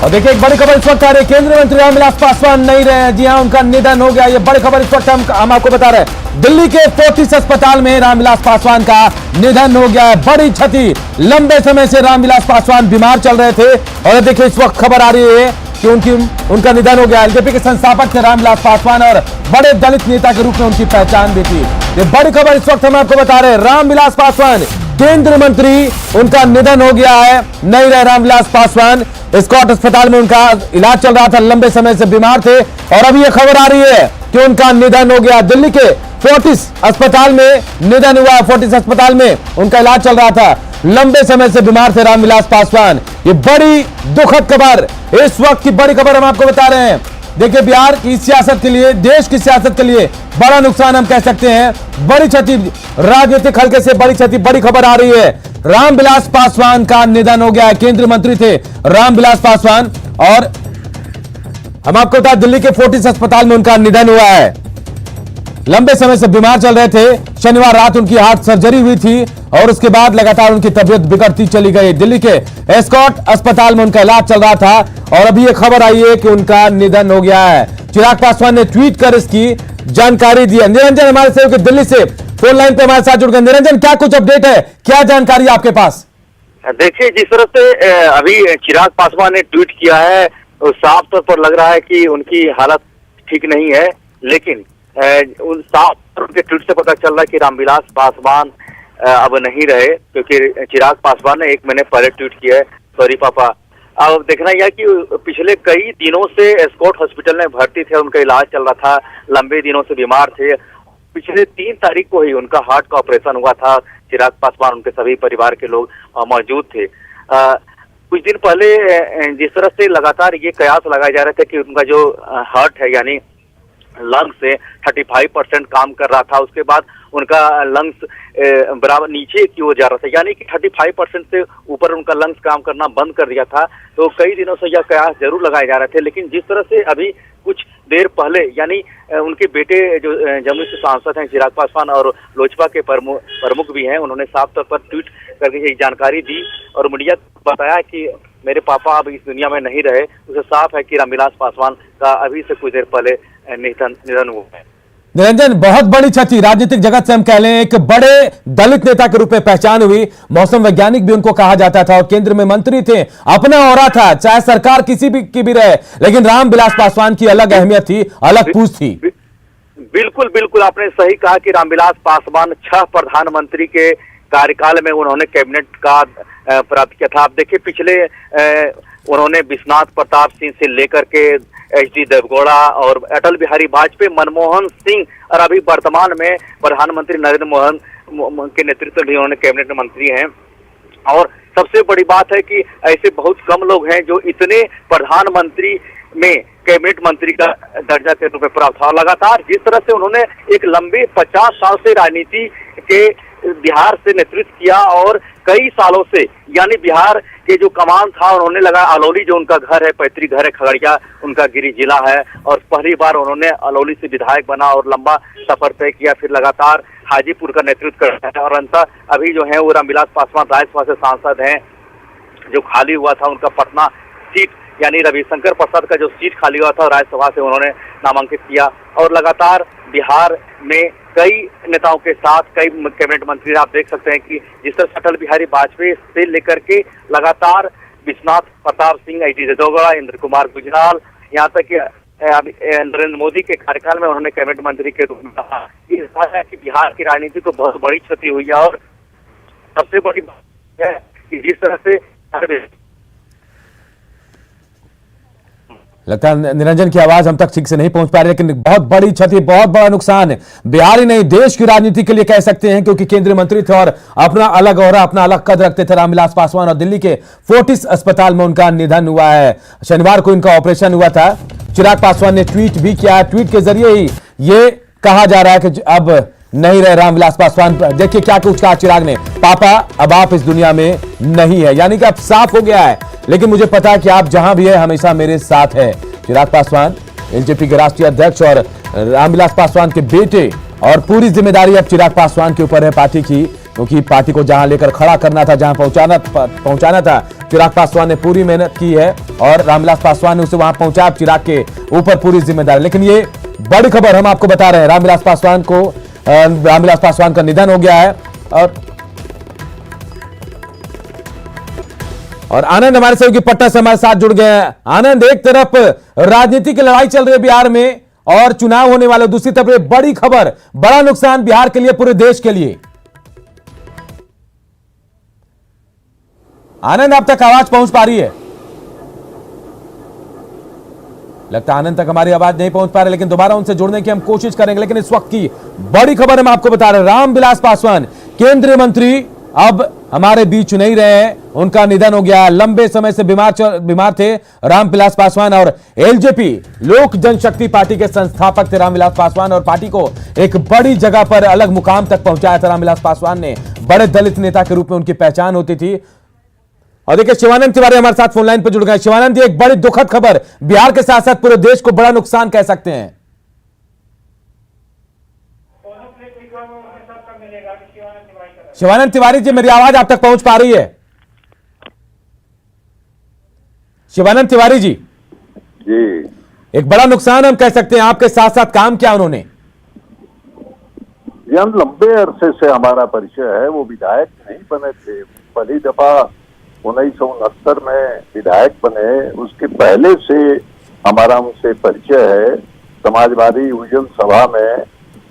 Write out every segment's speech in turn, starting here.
और देखिए एक बड़ी खबर इस वक्त आ रही है, केंद्रीय मंत्री रामविलास पासवान नहीं रहे। जी हां, उनका निधन हो गया। ये बड़ी खबर इस वक्त हम आपको बता रहे हैं। दिल्ली के फोर्टिस अस्पताल में रामविलास पासवान का निधन हो गया है। बड़ी क्षति। लंबे समय से रामविलास पासवान बीमार चल रहे थे और देखिए इस वक्त खबर आ रही है कि उनका निधन हो गया। एलजेपी के संस्थापक थे रामविलास पासवान और बड़े दलित नेता के रूप में उनकी पहचान भी थी। ये बड़ी खबर इस वक्त हम आपको बता रहे हैं। रामविलास पासवान केंद्रीय मंत्री, उनका निधन हो गया है। नहीं रहे रामविलास पासवान। स्कॉट अस्पताल में उनका इलाज चल रहा था, लंबे समय से बीमार थे और अभी यह खबर आ रही है कि उनका निधन हो गया। दिल्ली के फोर्टिस अस्पताल में निधन हुआ। फोर्टिस अस्पताल में उनका इलाज चल रहा था, लंबे समय से बीमार थे रामविलास पासवान। ये बड़ी दुखद खबर, इस वक्त की बड़ी खबर हम आपको बता रहे हैं। देखिए बिहार की सियासत के लिए, देश की सियासत के लिए बड़ा नुकसान हम कह सकते हैं। बड़ी क्षति, राजनीतिक हल्के से बड़ी क्षति। बड़ी खबर आ रही है, रामविलास पासवान का निधन हो गया है। केंद्रीय मंत्री थे रामविलास पासवान और हम आपको बता, दिल्ली के फोर्टिस अस्पताल में उनका निधन हुआ है। लंबे समय से बीमार चल रहे थे। शनिवार रात उनकी हार्ट सर्जरी हुई थी और उसके बाद लगातार उनकी तबीयत बिगड़ती चली गई। दिल्ली के स्कॉट अस्पताल में उनका इलाज चल रहा था और अभी यह खबर आई है कि उनका निधन हो गया है। चिराग पासवान ने ट्वीट कर इसकी जानकारी दी है। निरंजन हमारे सहयोगी दिल्ली से फोन लाइन पे हमारे साथ जुड़ गए। निरंजन, क्या कुछ अपडेट है, क्या जानकारी आपके पास? देखिए, जिस तरह से अभी चिराग पासवान ने ट्वीट किया है, साफ तौर पर लग रहा है कि उनकी हालत ठीक नहीं है। लेकिन उन साफ उनके ट्वीट से पता चल रहा है कि रामविलास पासवान अब नहीं रहे, क्योंकि चिराग पासवान ने 1 महीने पहले ट्वीट किया है, सॉरी पापा। अब देखना यह कि पिछले कई दिनों से स्कॉट हॉस्पिटल में भर्ती थे, उनका इलाज चल रहा था, लंबे दिनों से बीमार थे। पिछले 3 तारीख को ही उनका हार्ट का ऑपरेशन हुआ था। चिराग पासवान, उनके सभी परिवार के लोग मौजूद थे। कुछ दिन पहले जिस तरह से लगातार ये कयास लगाए जा रहे थे कि उनका जो हार्ट है, यानी लंग्स से 35% काम कर रहा था, उसके बाद उनका लंग्स बराबर नीचे की ओर जा रहा था, यानी कि 35% से ऊपर उनका लंग्स काम करना बंद कर दिया था। तो कई दिनों से यह कयास जरूर लगाए जा रहे थे। लेकिन जिस तरह से अभी कुछ देर पहले, यानी उनके बेटे जो जमुई से सांसद हैं चिराग पासवान और लोजपा के प्रमुख भी हैं, उन्होंने साफ तौर पर ट्वीट करके एक जानकारी दी और मीडिया को बताया कि मेरे पापा अब इस दुनिया में नहीं रहे। उसे साफ है कि रामविलास पासवान का अभी से कुछ देर पहले निधन हुआ है। निरंजन, बहुत बड़ी क्षति। राजनीतिक जगत से हम कह लें, एक बड़े दलित नेता के रूप में पहचान हुई। मौसम वैज्ञानिक भी उनको कहा जाता था और केंद्र में मंत्री थे। अपना औरा था, चाहे सरकार किसी भी की भी रहे, लेकिन रामविलास पासवान की अलग अहमियत थी, अलग पूछ थी। बिल्कुल बिल्कुल, आपने सही कहा कि रामविलास पासवान 6 प्रधानमंत्री के कार्यकाल में उन्होंने कैबिनेट का प्राप्त किया था। आप देखिए, पिछले उन्होंने विश्वनाथ प्रताप सिंह से लेकर के HD देवगौड़ा और अटल बिहारी वाजपेयी, मनमोहन सिंह और अभी वर्तमान में प्रधानमंत्री नरेंद्र मोदी के नेतृत्व में उन्होंने कैबिनेट मंत्री हैं। और सबसे बड़ी बात है कि ऐसे बहुत कम लोग हैं जो इतने प्रधानमंत्री में कैबिनेट मंत्री का दर्जा के रूप में प्राप्त हुआ। लगातार जिस तरह से उन्होंने एक लंबे 50 साल से राजनीति के बिहार से नेतृत्व किया और कई सालों से, यानी बिहार के जो कमान था उन्होंने लगा। अलौली जो उनका घर है, पैतृक घर है, खगड़िया उनका गिरी जिला है, और पहली बार उन्होंने अलौली से विधायक बना और लंबा सफर तय किया। फिर लगातार हाजीपुर का नेतृत्व करता है और अंततः अभी जो है वो रामविलास पासवान राज्यसभा से सांसद हैं। जो खाली हुआ था उनका पटना सीट, यानी रविशंकर प्रसाद का जो सीट खाली हुआ था राज्यसभा से उन्होंने नामांकित किया। और लगातार बिहार में कई नेताओं के साथ कई कैबिनेट मंत्री, आप देख सकते हैं कि जिस तरह अटल बिहारी वाजपेयी से लेकर के लगातार विश्वनाथ प्रताप सिंह, HD देवगौड़ा, इंद्र कुमार गुजराल, यहाँ तक कि नरेंद्र मोदी के कार्यकाल में उन्होंने कैबिनेट मंत्री के रूप में कहा। इस बात है कि बिहार की राजनीति को बहुत बड़ी क्षति हुई है। और सबसे बड़ी बात है कि जिस तरह से लगता है निरंजन की आवाज हम तक ठीक से नहीं पहुंच पा रही, लेकिन बहुत बड़ी क्षति, बहुत बड़ा नुकसान है। बिहार ही नहीं, देश की राजनीति के लिए कह सकते हैं, क्योंकि केंद्रीय मंत्री थे और अपना अलग औरा, अपना अलग कद रखते थे रामविलास पासवान। और दिल्ली के फोर्टिस अस्पताल में उनका निधन हुआ है। शनिवार को इनका ऑपरेशन हुआ था। चिराग पासवान ने ट्वीट भी किया है। ट्वीट के जरिए ही ये कहा जा रहा है कि अब नहीं रहे रामविलास पासवान। देखिए क्या कुछ कहा चिराग ने, पापा अब आप इस दुनिया में नहीं है, यानी कि अब साफ हो गया है, लेकिन मुझे पता है कि आप जहां भी है हमेशा मेरे साथ है। चिराग पासवान एलजेपी के राष्ट्रीय अध्यक्ष और रामविलास पासवान के बेटे, और पूरी जिम्मेदारी अब चिराग पासवान के ऊपर है पार्टी की, क्योंकि पार्टी को जहां लेकर खड़ा करना था, जहां पहुंचाना था, चिराग पासवान ने पूरी मेहनत की है और रामविलास पासवान ने उसे वहां पहुंचा। चिराग के ऊपर पूरी जिम्मेदारी। लेकिन ये बड़ी खबर हम आपको बता रहे हैं, रामविलास पासवान का निधन हो गया है। और आनंद हमारे सहयोगी पटना से हमारे साथ जुड़ गए हैं। आनंद, एक तरफ राजनीति की लड़ाई चल रही है बिहार में और चुनाव होने वाले, दूसरी तरफ बड़ी खबर, बड़ा नुकसान बिहार के लिए, पूरे देश के लिए। आनंद, आप तक आवाज पहुंच पा रही है? लगता है आनंद तक हमारी आवाज नहीं पहुंच पा रही, लेकिन दोबारा उनसे जुड़ने की हम कोशिश करेंगे। लेकिन इस वक्त की बड़ी खबर हम आपको बता रहे हैं, रामविलास पासवान केंद्रीय मंत्री अब हमारे बीच नहीं रहे हैं। उनका निधन हो गया। लंबे समय से बीमार थे रामविलास पासवान और एलजेपी लोक जनशक्ति पार्टी के संस्थापक थे रामविलास पासवान, और पार्टी को एक बड़ी जगह पर, अलग मुकाम तक पहुंचाया था रामविलास पासवान ने। बड़े दलित नेता के रूप में उनकी पहचान होती थी। और देखिए, शिवानंद तिवारी हमारे साथ फोन लाइन पर जुड़ गए। शिवानंद, एक बड़ी दुखद खबर, बिहार के साथ साथ पूरे देश को बड़ा नुकसान कह सकते हैं। शिवानंद तिवारी जी, मेरी आवाज आप तक पहुंच पा रही है? शिवानंद तिवारी जी जी, एक बड़ा नुकसान हम कह सकते हैं। आपके साथ साथ काम किया उन्होंने। ये हम लंबे अरसे से हमारा परिचय है। वो विधायक नहीं बने थे, पहली दफा 1969 में विधायक बने। उसके पहले से हमारा उनसे परिचय है। समाजवादी युवजन सभा में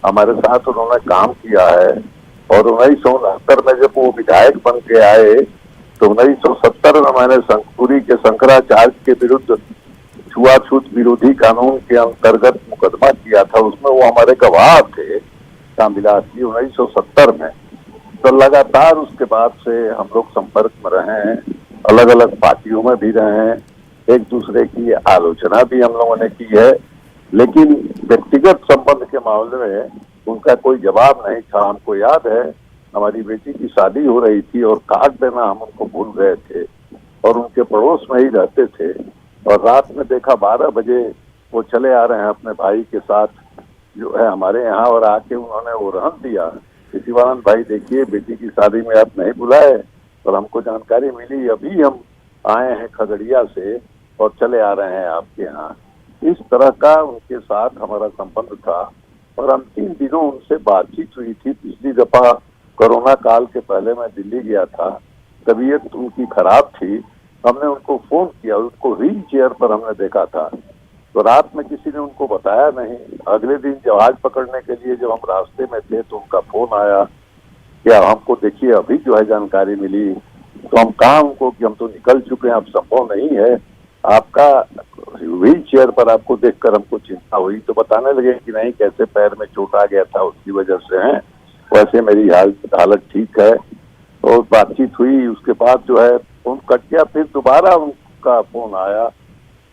हमारे साथ उन्होंने काम किया है। और 1969 में जब वो विधायक बन के आए तो 1970 में मैंने शंकपुरी के शंकराचार्य के विरुद्ध छुआछूत विरोधी कानून के अंतर्गत मुकदमा किया था। उसमें वो हमारे गवाह थे, रामविलास जी, 1970 में। तो लगातार उसके बाद से हम लोग संपर्क में रहे हैं, अलग अलग पार्टियों में भी रहे हैं, एक दूसरे की आलोचना भी हम लोगों ने की है। लेकिन व्यक्तिगत संबंध के मामले में उनका कोई जवाब नहीं था। हमको याद है, हमारी बेटी की शादी हो रही थी और कार्ड देना हम उनको भूल गए थे और उनके पड़ोस में ही रहते थे। और रात में देखा 12 बजे वो चले आ रहे हैं अपने भाई के साथ जो है हमारे यहाँ, और आके उन्होंने वो रहन दिया कि शिवानंद भाई, देखिए बेटी की शादी में आप नहीं बुलाए। और हमको जानकारी मिली, अभी हम आए हैं खगड़िया से और चले आ रहे हैं आपके यहाँ। इस तरह का उनके साथ हमारा संबंध था। और अंतिम दिनों उनसे बातचीत हुई थी। पिछली दफा कोरोना काल के पहले मैं दिल्ली गया था, तबीयत उनकी खराब थी। हमने उनको फोन किया, उनको व्हील चेयर पर हमने देखा था। तो रात में किसी ने उनको बताया नहीं। अगले दिन जहाज पकड़ने के लिए जब हम रास्ते में थे तो उनका फोन आया कि हमको देखिए अभी जो है जानकारी मिली। तो हम कहा उनको कि हम तो निकल चुके हैं, अब संभव नहीं है। आपका व्हील चेयर पर आपको देखकर हमको चिंता हुई। तो बताने लगे कि नहीं, कैसे पैर में चोट आ गया था उसकी वजह से है, वैसे मेरी हालत ठीक है। तो बातचीत हुई। उसके बाद जो है फोन कट गया। फिर दोबारा उनका फोन आया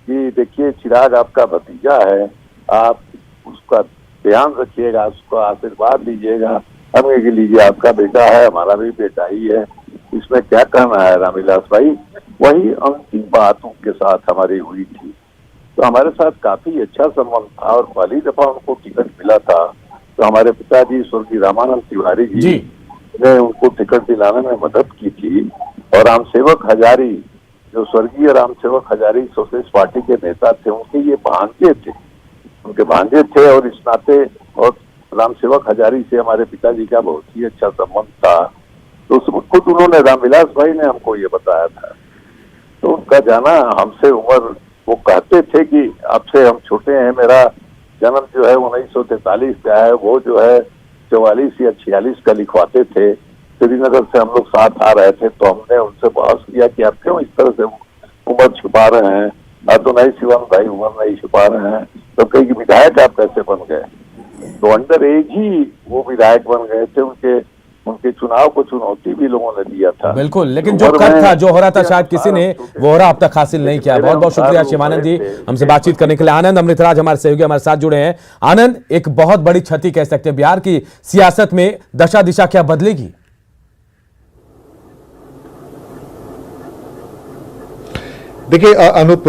कि देखिए चिराग आपका भतीजा है, आप उसका ध्यान रखिएगा, उसका आशीर्वाद दीजिएगा। हम ये लीजिए आपका बेटा है, हमारा भी बेटा ही है, इसमें क्या कहना है रामविलास भाई। वही अंतिम बात उनके साथ हमारी हुई थी। तो हमारे साथ काफी अच्छा संबंध था। और पहली दफा उनको टिकट मिला था तो हमारे पिताजी स्वर्गीय रामानंद तिवारी जी ने उनको टिकट दिलाने में मदद की थी। और रामसेवक हजारी, जो स्वर्गीय रामसेवक हजारी सोशलिस्ट पार्टी के नेता थे, उनके ये भांजे थे। और इस नाते और रामसेवक हजारी से हमारे पिताजी का बहुत ही अच्छा संबंध था। तो खुद उन्होंने, रामविलास भाई ने हमको ये बताया था। तो उनका जाना हमसे उम्र, वो कहते थे कि आपसे हम छोटे हैं, मेरा जन्म जो है 1943 का है, वो जो है 44 या 46 का लिखवाते थे। श्रीनगर से हम लोग साथ आ रहे थे। तो हमने उनसे बहस किया कि आप क्यों इस तरह से उम्र छुपा रहे हैं, तो नहीं शिवानंद भाई उम्र नहीं छुपा रहे हैं। तो कई विधायक आप कैसे बन गए? तो अंडर एज ही वो विधायक बन गए थे। उनके चुनाव को चुनौती भी लोगों ने दिया था। बिल्कुल, लेकिन जो कर था, जो हो रहा था, शायद किसी ने वो हो रहा अब तक हासिल नहीं किया। बहुत बहुत शुक्रिया शिवानंद जी हमसे बातचीत करने के लिए। आनंद अमृतराज हमारे सहयोगी हमारे साथ जुड़े हैं। आनंद, एक बहुत बड़ी क्षति कह सकते हैं, बिहार की सियासत में दशा दिशा क्या बदलेगी? देखिए अनूप,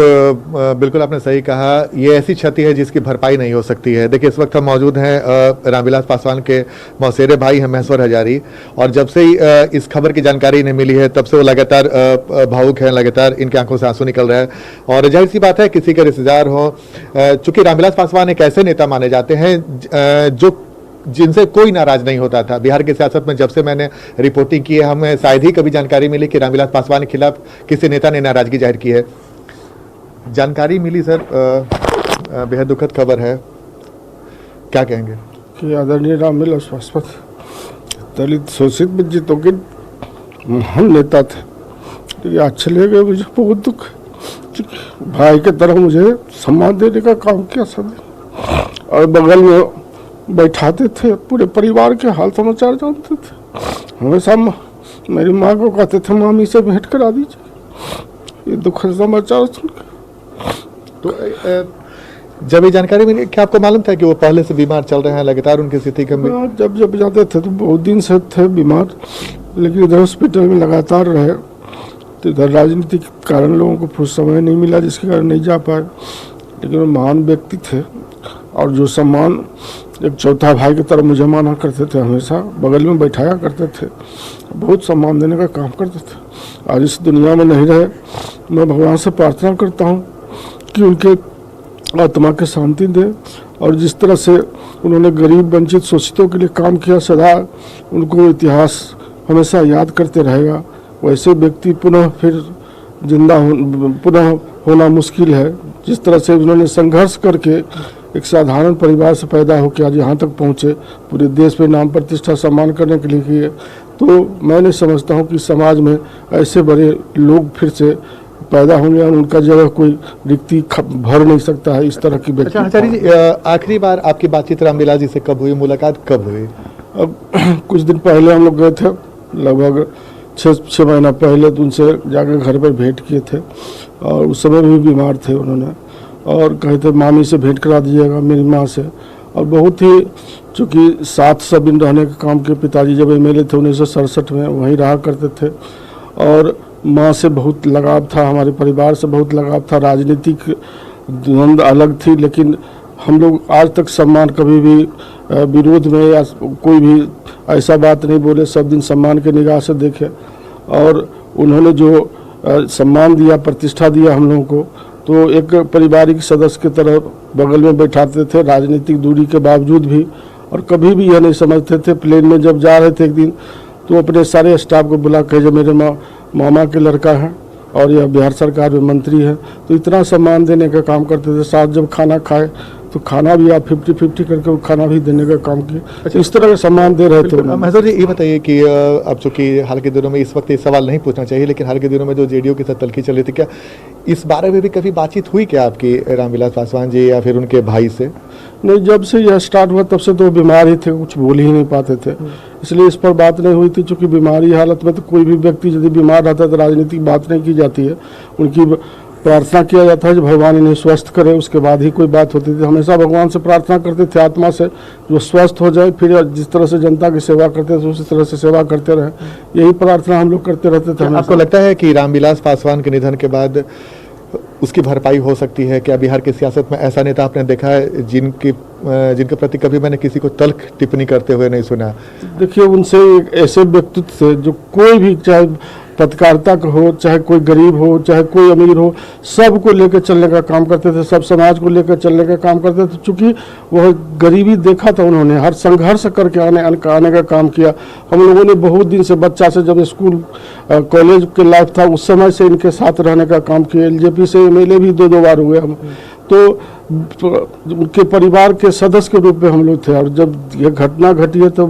बिल्कुल आपने सही कहा, ये ऐसी क्षति है जिसकी भरपाई नहीं हो सकती है। देखिए इस वक्त हम मौजूद हैं रामविलास पासवान के मौसेरे भाई हैं महेश्वर हजारी, और जब से ही इस खबर की जानकारी इन्हें मिली है तब से वो लगातार भावुक हैं, लगातार इनकी आंखों से आंसू निकल रहा है। और जाहिर सी बात है किसी के रिश्तेदार हो, चूंकि रामविलास पासवान एक ऐसे नेता माने जाते हैं जो जिनसे कोई नाराज नहीं होता था। बिहार की सियासत में जब से मैंने रिपोर्टिंग की है, हमें शायद ही कभी जानकारी मिली कि रामविलास पासवान के खिलाफ किसी नेता ने नाराजगी जाहिर की है। जानकारी मिली सर, बेहद दुखद खबर है, क्या कहेंगे? कि आदरणीय रामविलास पासवान दलित शोषित वंचितों के महान नेता थे, तो ये आज चले गए, मुझे बहुत दुख। भाई के तरह मुझे सम्मान देने का काम किया सब, और बगल में बैठाते थे, पूरे परिवार के हाल समाचार जानते थे। हमेशा मेरी माँ को कहते थे मामी से भेंट करा दीजिए, ये दुखद समाचार सुनकर। तो जब ये जानकारी मिली, क्या आपको मालूम था कि वो पहले से बीमार चल रहे हैं, लगातार उनकी स्थिति गंभीर? जब जाते थे तो बहुत दिन से थे बीमार, लेकिन इधर हॉस्पिटल में लगातार रहे, तो इधर राजनीतिक कारण लोगों को कुछ समय नहीं मिला जिसके कारण नहीं जा पाए। लेकिन वो महान व्यक्ति थे, और जो सम्मान एक चौथा भाई की तरह मुझे माना करते थे, हमेशा बगल में बैठाया करते थे, बहुत सम्मान देने का काम करते थे। आज इस दुनिया में नहीं रहे, मैं भगवान से प्रार्थना करता हूँ कि उनके आत्मा के शांति दे, और जिस तरह से उन्होंने गरीब वंचित शोषितों के लिए काम किया, सदा उनको इतिहास हमेशा याद करते रहेगा। वैसे व्यक्ति पुनः फिर पुनः होना मुश्किल है। जिस तरह से उन्होंने संघर्ष करके एक साधारण परिवार से पैदा होकर आज यहाँ तक पहुँचे, पूरे देश में नाम प्रतिष्ठा सम्मान करने के लिए किए, तो मैं नहीं समझता हूँ कि समाज में ऐसे बड़े लोग फिर से पैदा होंगे और उनका जगह कोई रिक्ति भर नहीं सकता है इस तरह की व्यक्ति। अच्छा हजारी जी, आखिरी बार आपकी बातचीत रामविलास जी से कब हुई, मुलाकात कब हुई? अब कुछ दिन पहले हम लोग गए थे, लगभग 6 महीना पहले, तो उनसे जाकर घर पर भेंट किए थे, और उस समय भी बीमार थे उन्होंने, और कहे थे मामी से भेंट करा दीजिएगा मेरी माँ से। और बहुत ही, चूँकि साथ सब दिन रहने का काम के, पिताजी जब MLA थे 1967 में वहीं रहा करते थे, और माँ से बहुत लगाव था, हमारे परिवार से बहुत लगाव था। राजनीतिक द्वंद्व अलग थी, लेकिन हम लोग आज तक सम्मान, कभी भी विरोध में या कोई भी ऐसा बात नहीं बोले, सब दिन सम्मान के निगाह से देखे। और उन्होंने जो सम्मान दिया, प्रतिष्ठा दिया हम लोगों को, तो एक पारिवारिक सदस्य की तरह बगल में बैठाते थे, राजनीतिक दूरी के बावजूद भी। और कभी भी यह नहीं समझते थे, प्लेन में जब जा रहे थे एक दिन, तो अपने सारे स्टाफ को बुला के, जो मेरे मामा के लड़का है और यह बिहार सरकार में मंत्री है, तो इतना सम्मान देने का काम करते थे। साथ जब खाना खाए तो खाना भी आप 50-50 करके खाना भी देने का काम किया। अच्छा, इस तरह का सम्मान दे रहे थे। महेश्वर जी, ये बताइए कि अब चूंकि हाल के दिनों में, इस वक्त ये सवाल नहीं पूछना चाहिए, लेकिन हाल के दिनों में जो JDU के साथ तल्खी चल रही थी, क्या इस बारे में भी कभी बातचीत हुई क्या आपकी रामविलास पासवान जी या फिर उनके भाई से? नहीं, जब से यह स्टार्ट हुआ तब से तो बीमार ही थे, कुछ बोल ही नहीं पाते थे, इसलिए इस पर बात नहीं हुई थी। चूँकि बीमारी हालत में तो कोई भी व्यक्ति यदि बीमार रहता है तो राजनीतिक बात नहीं की जाती है, उनकी प्रार्थना किया जाता है जो भगवान इन्हें स्वस्थ करे, उसके बाद ही कोई बात होती थी। हमेशा भगवान से प्रार्थना करते थे आत्मा से, जो स्वस्थ हो जाए, फिर जिस तरह से जनता की सेवा करते थे उसी तरह से सेवा करते रहे, यही प्रार्थना हम लोग करते रहते थे। आपको लगता है कि रामविलास पासवान के निधन के बाद उसकी भरपाई हो सकती है? क्या बिहार की सियासत में ऐसा नेता आपने देखा है जिनके प्रति कभी मैंने किसी को तल्ख टिप्पणी करते हुए नहीं सुना? देखिए, उनसे एक ऐसे व्यक्तित्व थे जो कोई भी, चाहे पत्रकारिता का हो, चाहे कोई गरीब हो, चाहे कोई अमीर हो, सबको लेकर चलने का काम करते थे, सब समाज को लेकर चलने का काम करते थे। चूँकि वह गरीबी देखा था उन्होंने, हर संघर्ष करके आने का काम किया। हम लोगों ने बहुत दिन से, बच्चा से जब स्कूल कॉलेज के लाइफ था उस समय से इनके साथ रहने का काम किया। LJP से MLA भी 2 बार हुए हम, तो उनके परिवार के सदस्य के रूप में हम लोग थे। और जब यह घटना घटी है तो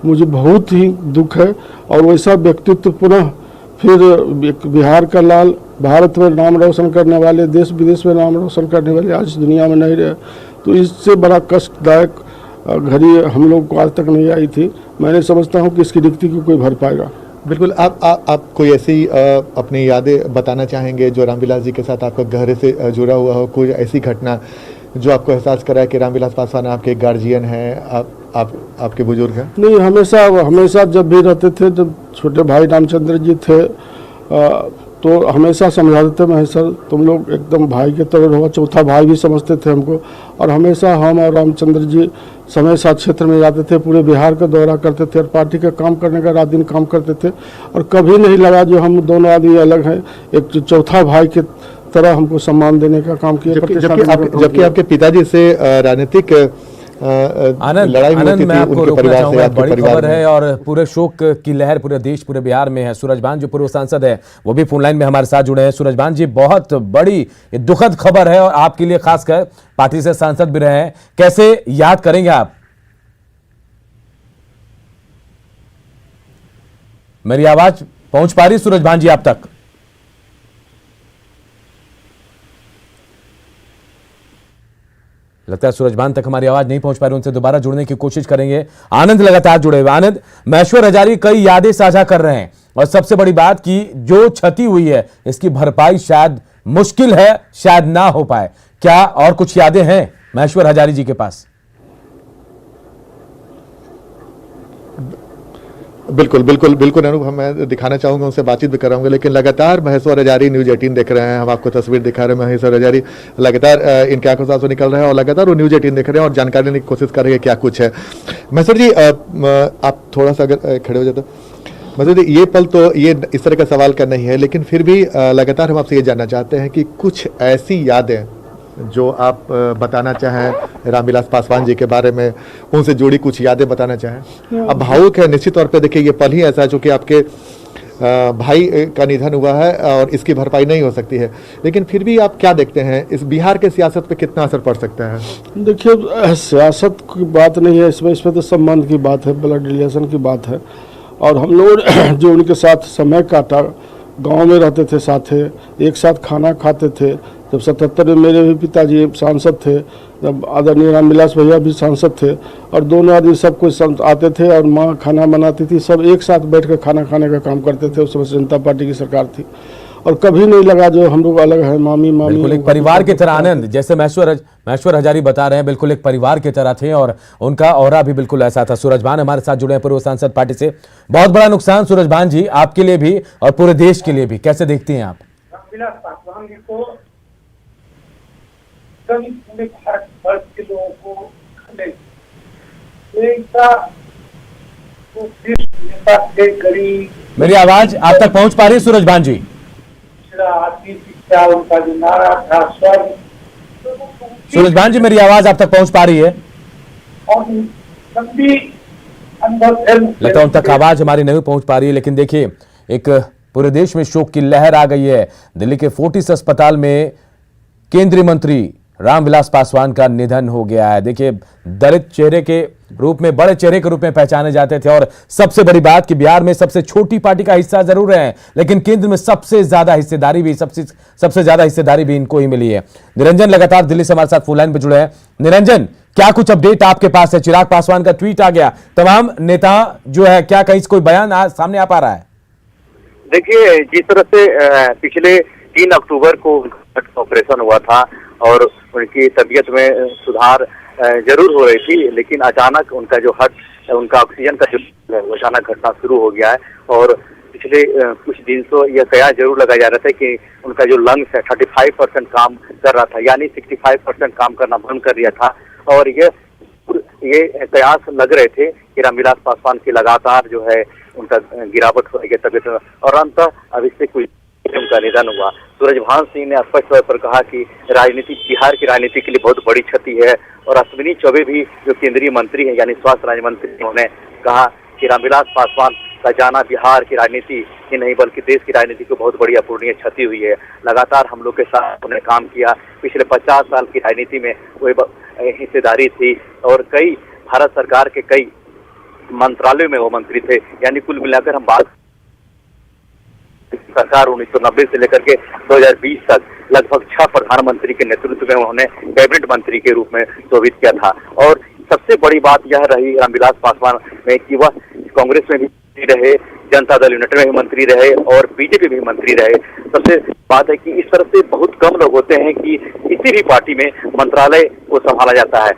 मुझे बहुत ही दुख है। और वैसा व्यक्तित्व पुनः फिर एक बिहार का लाल, भारत में नाम रोशन करने वाले, देश विदेश में नाम रोशन करने वाले आज दुनिया में नहीं रहे, तो इससे बड़ा कष्टदायक घड़ी हम लोग को आज तक नहीं आई थी। मैं नहीं समझता हूँ कि इसकी रिक्ति को कोई भर पाएगा। बिल्कुल। आप कोई ऐसी अपनी यादें बताना चाहेंगे जो रामविलास जी के साथ आपका गहरे से जुड़ा हुआ हो, कोई ऐसी घटना जो आपको एहसास कराए कि रामविलास पासवान आपके गार्जियन हैं, आपके बुजुर्ग हैं? नहीं, हमेशा जब भी रहते थे, जब छोटे भाई रामचंद्र जी थे तो हमेशा समझाते थे महेश सर तुम लोग एकदम भाई के तरह रहो, चौथा भाई भी समझते थे हमको। और हमेशा हम और रामचंद्र जी समय साथ क्षेत्र में जाते थे, पूरे बिहार का दौरा करते थे और पार्टी का काम करने का रात दिन काम करते थे। और कभी नहीं लगा जो हम दोनों आदमी अलग हैं, एक चौथा भाई के तरह हमको सम्मान देने का काम किया। जबकि आपके पिताजी से राजनीतिक आनंद मैं आपको रोकना चाहूंगा, बड़ी खबर है और पूरे शोक की लहर पूरे देश पूरे बिहार में है। सूरजभान जो पूर्व सांसद है वो भी फोन लाइन में हमारे साथ जुड़े हैं। सूरजभान जी, बहुत बड़ी दुखद खबर है और आपके लिए, खासकर पार्टी से सांसद भी रहे हैं, कैसे याद करेंगे आप? मेरी आवाज पहुंच पा रही सूरजभान जी आप तक? लगता है सूरजभान तक हमारी आवाज नहीं पहुंच पा रही, उनसे दोबारा जुड़ने की कोशिश करेंगे। आनंद लगातार जुड़े हुए। आनंद, महेश्वर हजारी कई यादें साझा कर रहे हैं और सबसे बड़ी बात कि जो क्षति हुई है इसकी भरपाई शायद मुश्किल है, शायद ना हो पाए। क्या और कुछ यादें हैं महेश्वर हजारी जी के पास? बिल्कुल बिल्कुल बिल्कुल अनुभव मैं दिखाना चाहूंगा, उनसे बातचीत भी कराऊंगा। लेकिन लगातार महेश्वर हजारी न्यूज 18 देख रहे हैं, हम आपको तस्वीर दिखा रहे हैं। महेश्वर हजारी लगातार इनके आंखों से आंसू निकल रहे हैं और लगातार वो न्यूज 18 देख रहे हैं और जानकारी लेने की कोशिश कर रहे हैं क्या कुछ है। महेश्वर जी, आप थोड़ा सा अगर खड़े हो जाए तो। महेश्वर जी, ये पल तो ये इस तरह का सवाल का नहीं है, लेकिन फिर भी लगातार हम आपसे ये जानना चाहते हैं कि कुछ ऐसी यादें जो आप बताना चाहें रामविलास पासवान जी के बारे में, उनसे जुड़ी कुछ यादें बताना चाहें। अब भावुक है निश्चित तौर पे, देखिए ये पल ही ऐसा है चूंकि आपके भाई का निधन हुआ है और इसकी भरपाई नहीं हो सकती है, लेकिन फिर भी आप क्या देखते हैं इस बिहार के सियासत पे कितना असर पड़ सकता है? देखिए, सियासत की बात नहीं है इसमें तो संबंध की बात है, ब्लड रिलेशन की बात है। और हम लोग जो उनके साथ समय काटा, गांव में रहते थे, साथ एक साथ खाना खाते थे। जब 77 में मेरे भी पिताजी सांसद थे, जब आदरणीय रामविलास भैया भी सांसद थे और दोनों आदमी सब कुछ आते थे और माँ खाना बनाती थी, सब एक साथ बैठ कर खाना खाने का काम करते थे। उस समय जनता पार्टी की सरकार थी और कभी नहीं लगा जो हम लोग अलग हैं। मामी बिल्कुल एक परिवार की तरह। आनंद, जैसे महेश्वर हजारी बता रहे हैं, बिल्कुल एक परिवार की तरह थे और उनका ऑरा भी बिल्कुल ऐसा था। सूरजभान हमारे साथ जुड़े हैं पूर्व सांसद पार्टी से। बहुत बड़ा नुकसान सूरजभान जी आपके लिए भी और पूरे देश के लिए भी, कैसे देखती हैं आप? रामविलास पासवान जी को कभी पूरे भारत वर्ष के लोगों को नेता थे, गरीब। मेरी आवाज आप तक पहुंच पा रही है सूरजभान जी? शिक्षा, उनका जो नारा था स्वर्ग। सूरजभान जी, मेरी आवाज आप तक पहुंच पा रही है? और लंबी अनुभव लगता है उन तक आवाज हमारी नहीं पहुंच पा रही है। लेकिन देखिए, एक पूरे देश में शोक की लहर आ गई है। दिल्ली के फोर्टिस अस्पताल में केंद्रीय मंत्री रामविलास पासवान का निधन हो गया है। देखिए, दलित चेहरे के रूप में, बड़े चेहरे के रूप में पहचाने जाते थे और सबसे बड़ी बात कि बिहार में सबसे छोटी पार्टी का हिस्सा जरूर है, लेकिन केंद्र में सबसे ज्यादा हिस्सेदारी भी इनको ही मिली है। निरंजन लगातार दिल्ली से हमारे साथ फोन लाइन पर जुड़े हैं। निरंजन, क्या कुछ अपडेट आपके पास है? चिराग पासवान का ट्वीट आ गया, तमाम नेता जो है, क्या कहीं कोई बयान सामने आ पा रहा है? देखिए, जिस तरह से पिछले 3 अक्टूबर को ऑपरेशन हुआ था और उनकी तबीयत में सुधार जरूर हो रही थी, लेकिन अचानक उनका जो उनका ऑक्सीजन का जो अचानक घटना शुरू हो गया है। और पिछले कुछ दिन से यह कयास जरूर लगाया जा रहा था कि उनका जो लंग्स है 35% काम कर रहा था, यानी 65% काम करना बंद कर दिया था। और ये कयास लग रहे थे कि रामविलास पासवान की लगातार जो है उनका गिरावट हो रही है तबीयत में, और अंततः अब इससे कुछ उनका निधन हुआ। सूरजभान सिंह ने स्पष्ट तौर पर कहा कि बिहार की राजनीति के लिए बहुत बड़ी क्षति है। और अश्विनी चौबे भी जो केंद्रीय मंत्री हैं, यानी स्वास्थ्य राज्य मंत्री, उन्होंने कहा कि रामविलास पासवान का जाना बिहार की राजनीति ही नहीं बल्कि देश की राजनीति को बहुत बड़ी अपूरणीय क्षति हुई है। लगातार हम लोग के साथ उन्होंने काम किया, पिछले 50 साल की राजनीति में वो हिस्सेदारी थी और कई भारत सरकार के कई मंत्रालयों में वो मंत्री थे। यानी कुल मिलाकर हम बात सरकार 1990 से लेकर के 2020 तक लगभग 6 प्रधानमंत्री के नेतृत्व में उन्होंने कैबिनेट मंत्री के रूप में शोभित किया था। और सबसे बड़ी बात यह रही रामविलास पासवान में कि वह कांग्रेस में भी मंत्री रहे, जनता दल यूनाइटेड में भी मंत्री रहे और बीजेपी भी मंत्री रहे। सबसे बात है कि इस तरह से बहुत कम लोग होते हैं कि किसी भी पार्टी में मंत्रालय को संभाला जाता है।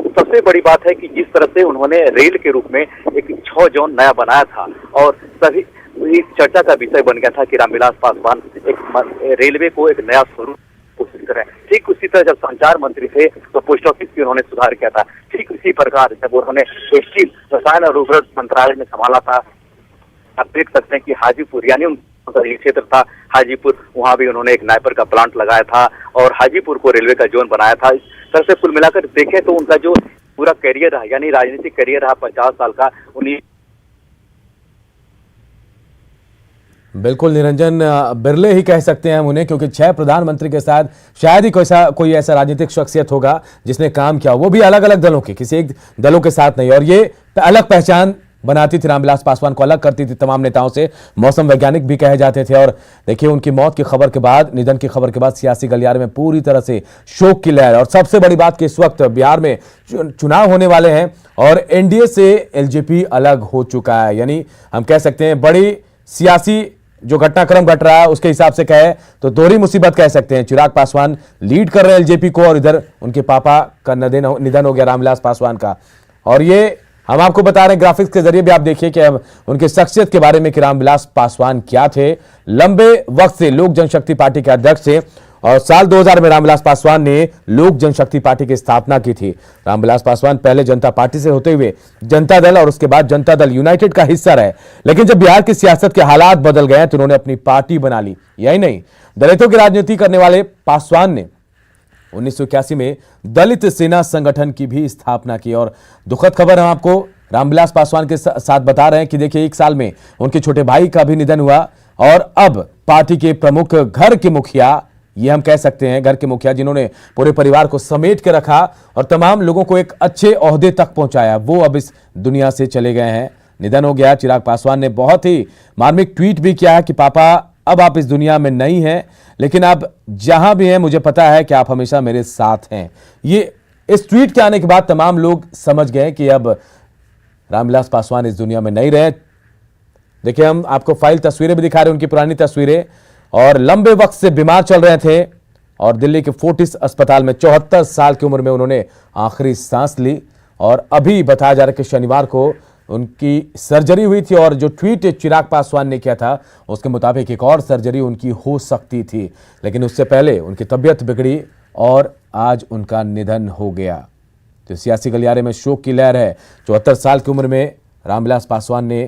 सबसे बड़ी बात है कि जिस तरह से उन्होंने रेल के रूप में एक 6 जोन नया बनाया था और सभी एक चर्चा का विषय बन गया था कि रामविलास पासवान एक रेलवे को एक नया स्वरूप कोशिश करें। ठीक उसी तरह जब संचार मंत्री थे तो पोस्ट ऑफिस भी उन्होंने सुधार किया था। ठीक इसी प्रकार जब उन्होंने स्टील, रसायन और उर्वरक मंत्रालय में संभाला था, आप देख सकते हैं कि हाजीपुर यानी उनका ये क्षेत्र था हाजीपुर, वहां भी उन्होंने एक नाइपर का प्लांट लगाया था और हाजीपुर को रेलवे का जोन बनाया था। इस तरह से कुल मिलाकर देखें तो उनका जो पूरा करियर रहा यानी राजनीतिक करियर रहा 50 साल का, उन्हीं बिल्कुल निरंजन बिरले ही कह सकते हैं हम उन्हें, क्योंकि 6 प्रधानमंत्री के साथ शायद ही कोई ऐसा राजनीतिक शख्सियत होगा जिसने काम किया, वो भी अलग अलग दलों के, किसी एक दलों के साथ नहीं। और ये अलग पहचान बनाती थी, रामविलास पासवान को अलग करती थी तमाम नेताओं से। मौसम वैज्ञानिक भी कहे जाते थे। और देखिए उनकी मौत की खबर के बाद, निधन की खबर के बाद सियासी गलियारे में पूरी तरह से शोक की लहर। और सबसे बड़ी बात कि इस वक्त बिहार में चुनाव होने वाले हैं और एनडीए से एलजेपी अलग हो चुका है, यानी हम कह सकते हैं बड़ी सियासी जो घटनाक्रम घट रहा है उसके हिसाब से कहे तो दोहरी मुसीबत कह सकते हैं। चिराग पासवान लीड कर रहे हैं एलजेपी को और इधर उनके पापा का निधन हो गया रामविलास पासवान का। और ये हम आपको बता रहे हैं ग्राफिक्स के जरिए भी, आप देखिए कि अब उनके शख्सियत के बारे में कि रामविलास पासवान क्या थे। लंबे वक्त से लोक जनशक्ति पार्टी के अध्यक्ष थे और साल 2000 में रामविलास पासवान ने लोक जनशक्ति पार्टी की स्थापना की थी। रामविलास पासवान पहले जनता पार्टी से होते हुए जनता दल और उसके बाद जनता दल यूनाइटेड का हिस्सा रहे, लेकिन जब बिहार की सियासत के हालात बदल गए तो उन्होंने अपनी पार्टी बना ली। यही नहीं, दलितों की राजनीति करने वाले पासवान ने 1981 में दलित सेना संगठन की भी स्थापना की। और दुखद खबर हम आपको रामविलास पासवान के साथ बता रहे हैं कि देखिए 1 साल में उनके छोटे भाई का भी निधन हुआ और अब पार्टी के प्रमुख, घर के मुखिया, ये हम कह सकते हैं घर के मुखिया जिन्होंने पूरे परिवार को समेट के रखा और तमाम लोगों को एक अच्छे ओहदे तक पहुंचाया, वो अब इस दुनिया से चले गए हैं। निधन हो गया। चिराग पासवान ने बहुत ही मार्मिक ट्वीट भी किया है कि पापा अब आप इस दुनिया में नहीं हैं, लेकिन आप जहां भी हैं मुझे पता है कि आप हमेशा मेरे साथ हैं। ये इस ट्वीट के आने के बाद तमाम लोग समझ गए कि अब रामविलास पासवान इस दुनिया में नहीं रहे। देखिए हम आपको फाइल तस्वीरें भी दिखा रहे हैं, उनकी पुरानी तस्वीरें, और लंबे वक्त से बीमार चल रहे थे और दिल्ली के फोर्टिस अस्पताल में 74 साल की उम्र में उन्होंने आखिरी सांस ली। और अभी बताया जा रहा है कि शनिवार को उनकी सर्जरी हुई थी और जो ट्वीट चिराग पासवान ने किया था उसके मुताबिक एक और सर्जरी उनकी हो सकती थी, लेकिन उससे पहले उनकी तबीयत बिगड़ी और आज उनका निधन हो गया। तो सियासी गलियारे में शोक की लहर है। 74 साल की उम्र में रामविलास पासवान ने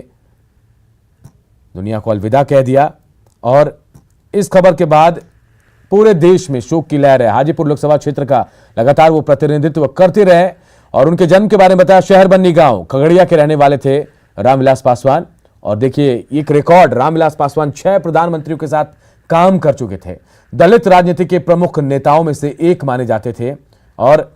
दुनिया को अलविदा कह दिया और इस खबर के बाद पूरे देश में शोक की लहर है। हाजीपुर लोकसभा क्षेत्र का लगातार वो प्रतिनिधित्व करते रहे और उनके जन्म के बारे में बताया, शहर बन्नी गांव खगड़िया के रहने वाले थे रामविलास पासवान। और देखिए एक रिकॉर्ड, रामविलास पासवान 6 प्रधानमंत्रियों के साथ काम कर चुके थे, दलित राजनीति के प्रमुख नेताओं में से एक माने जाते थे और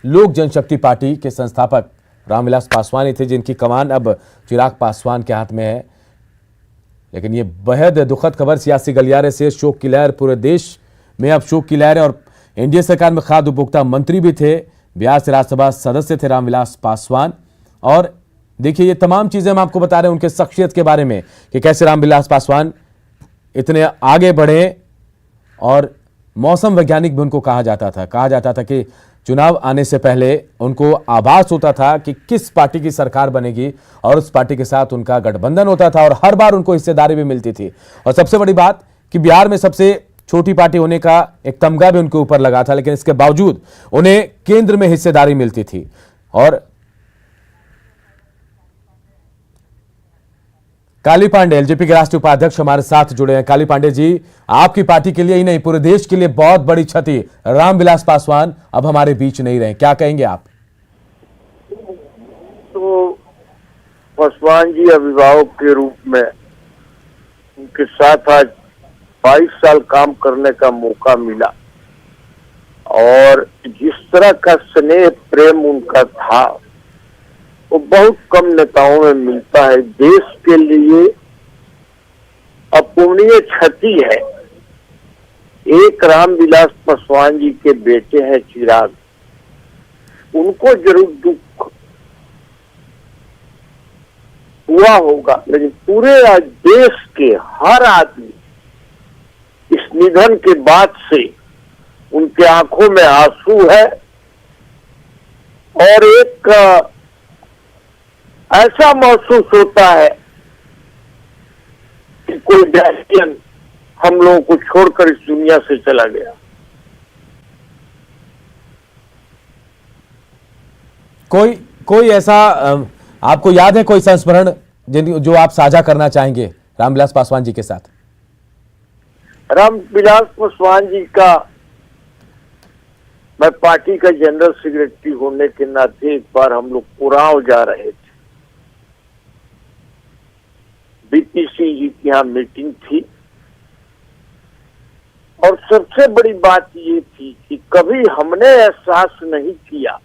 लोक जनशक्ति पार्टी के संस्थापक रामविलास पासवान ही थे, जिनकी कमान अब चिराग पासवान के हाथ में है। लेकिन ये बेहद दुखद खबर, सियासी गलियारे से शोक की लहर, पूरे देश में अब शोक की लहर है। और एनडीए सरकार में खाद्य उपभोक्ता मंत्री भी थे, बिहार से राज्यसभा सदस्य थे रामविलास पासवान। और देखिए ये तमाम चीजें हम आपको बता रहे हैं उनके शख्सियत के बारे में कि कैसे रामविलास पासवान इतने आगे बढ़े। और मौसम वैज्ञानिक भी उनको कहा जाता था कि चुनाव आने से पहले उनको आभास होता था कि किस पार्टी की सरकार बनेगी और उस पार्टी के साथ उनका गठबंधन होता था और हर बार उनको हिस्सेदारी भी मिलती थी। और सबसे बड़ी बात कि बिहार में सबसे छोटी पार्टी होने का एक तमगा भी उनके ऊपर लगा था, लेकिन इसके बावजूद उन्हें केंद्र में हिस्सेदारी मिलती थी। और काली पांडे एलजेपी के राष्ट्रीय उपाध्यक्ष हमारे साथ जुड़े हैं। काली पांडे जी, आपकी पार्टी के लिए ही नहीं पूरे देश के लिए बहुत बड़ी क्षति, रामविलास पासवान अब हमारे बीच नहीं रहे, क्या कहेंगे आप? तो पासवान जी अभिभावक के रूप में उनके साथ आज 22 साल काम करने का मौका मिला और जिस तरह का स्नेह प्रेम उनका था वो बहुत कम नेताओं में मिलता है। देश के लिए अपूरणीय क्षति है। एक रामविलास पासवान जी के बेटे हैं चिराग, उनको जरूर दुख हुआ होगा, लेकिन पूरे देश के हर आदमी इस निधन के बाद से उनके आंखों में आंसू है और एक ऐसा महसूस होता है कि कोई डायरेक्शन हम लोगों को छोड़कर इस दुनिया से चला गया। कोई ऐसा आपको याद है कोई संस्मरण जो आप साझा करना चाहेंगे रामविलास पासवान जी के साथ? रामविलास पासवान जी का, मैं पार्टी का जनरल सेक्रेटरी होने के नाते एक बार हम लोग उरांव जा रहे थे, बीपी सिंह जी की यहाँ मीटिंग थी और सबसे बड़ी बात ये थी कि कभी हमने एहसास नहीं किया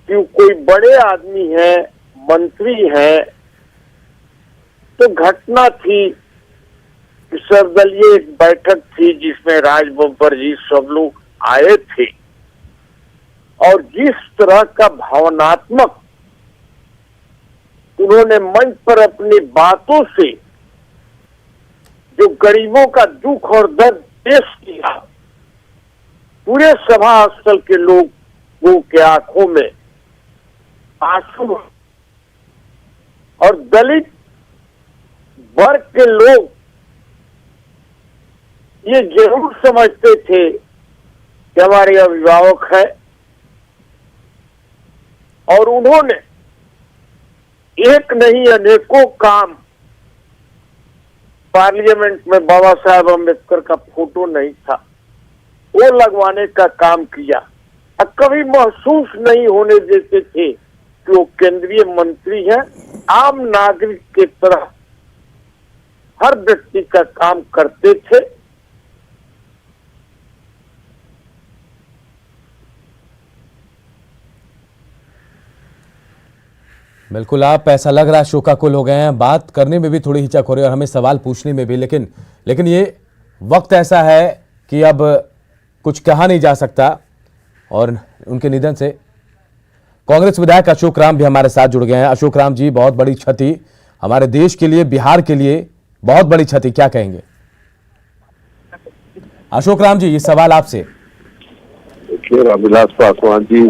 कि कोई बड़े आदमी है, मंत्री है, तो घटना थी कि सर्वदलीय एक बैठक थी जिसमें राज बब्बर जी सब लोग आए थे और जिस तरह का भावनात्मक उन्होंने मंच पर अपनी बातों से जो गरीबों का दुख और दर्द पेश किया, पूरे सभा स्थल के लोगों के आंखों में आंसू और दलित वर्ग के लोग ये जरूर समझते थे कि हमारे अभिभावक है और उन्होंने एक नहीं अनेकों काम, पार्लियामेंट में बाबा साहब अम्बेडकर का फोटो नहीं था, वो लगवाने का काम किया। और कभी महसूस नहीं होने देते थे कि वो केंद्रीय मंत्री हैं, आम नागरिक के तरह हर व्यक्ति का काम करते थे। बिल्कुल, आप ऐसा लग रहा है शोकाकुल हो गए हैं, बात करने में भी थोड़ी हिचक हो रही है और हमें सवाल पूछने में भी, लेकिन ये वक्त ऐसा है कि अब कुछ कहा नहीं जा सकता। और उनके निधन से कांग्रेस विधायक अशोक राम भी हमारे साथ जुड़ गए हैं। अशोक राम जी, बहुत बड़ी क्षति हमारे देश के लिए, बिहार के लिए बहुत बड़ी क्षति, क्या कहेंगे? अशोक राम जी, ये सवाल आपसे। देखिए, रामविलास पासवान जी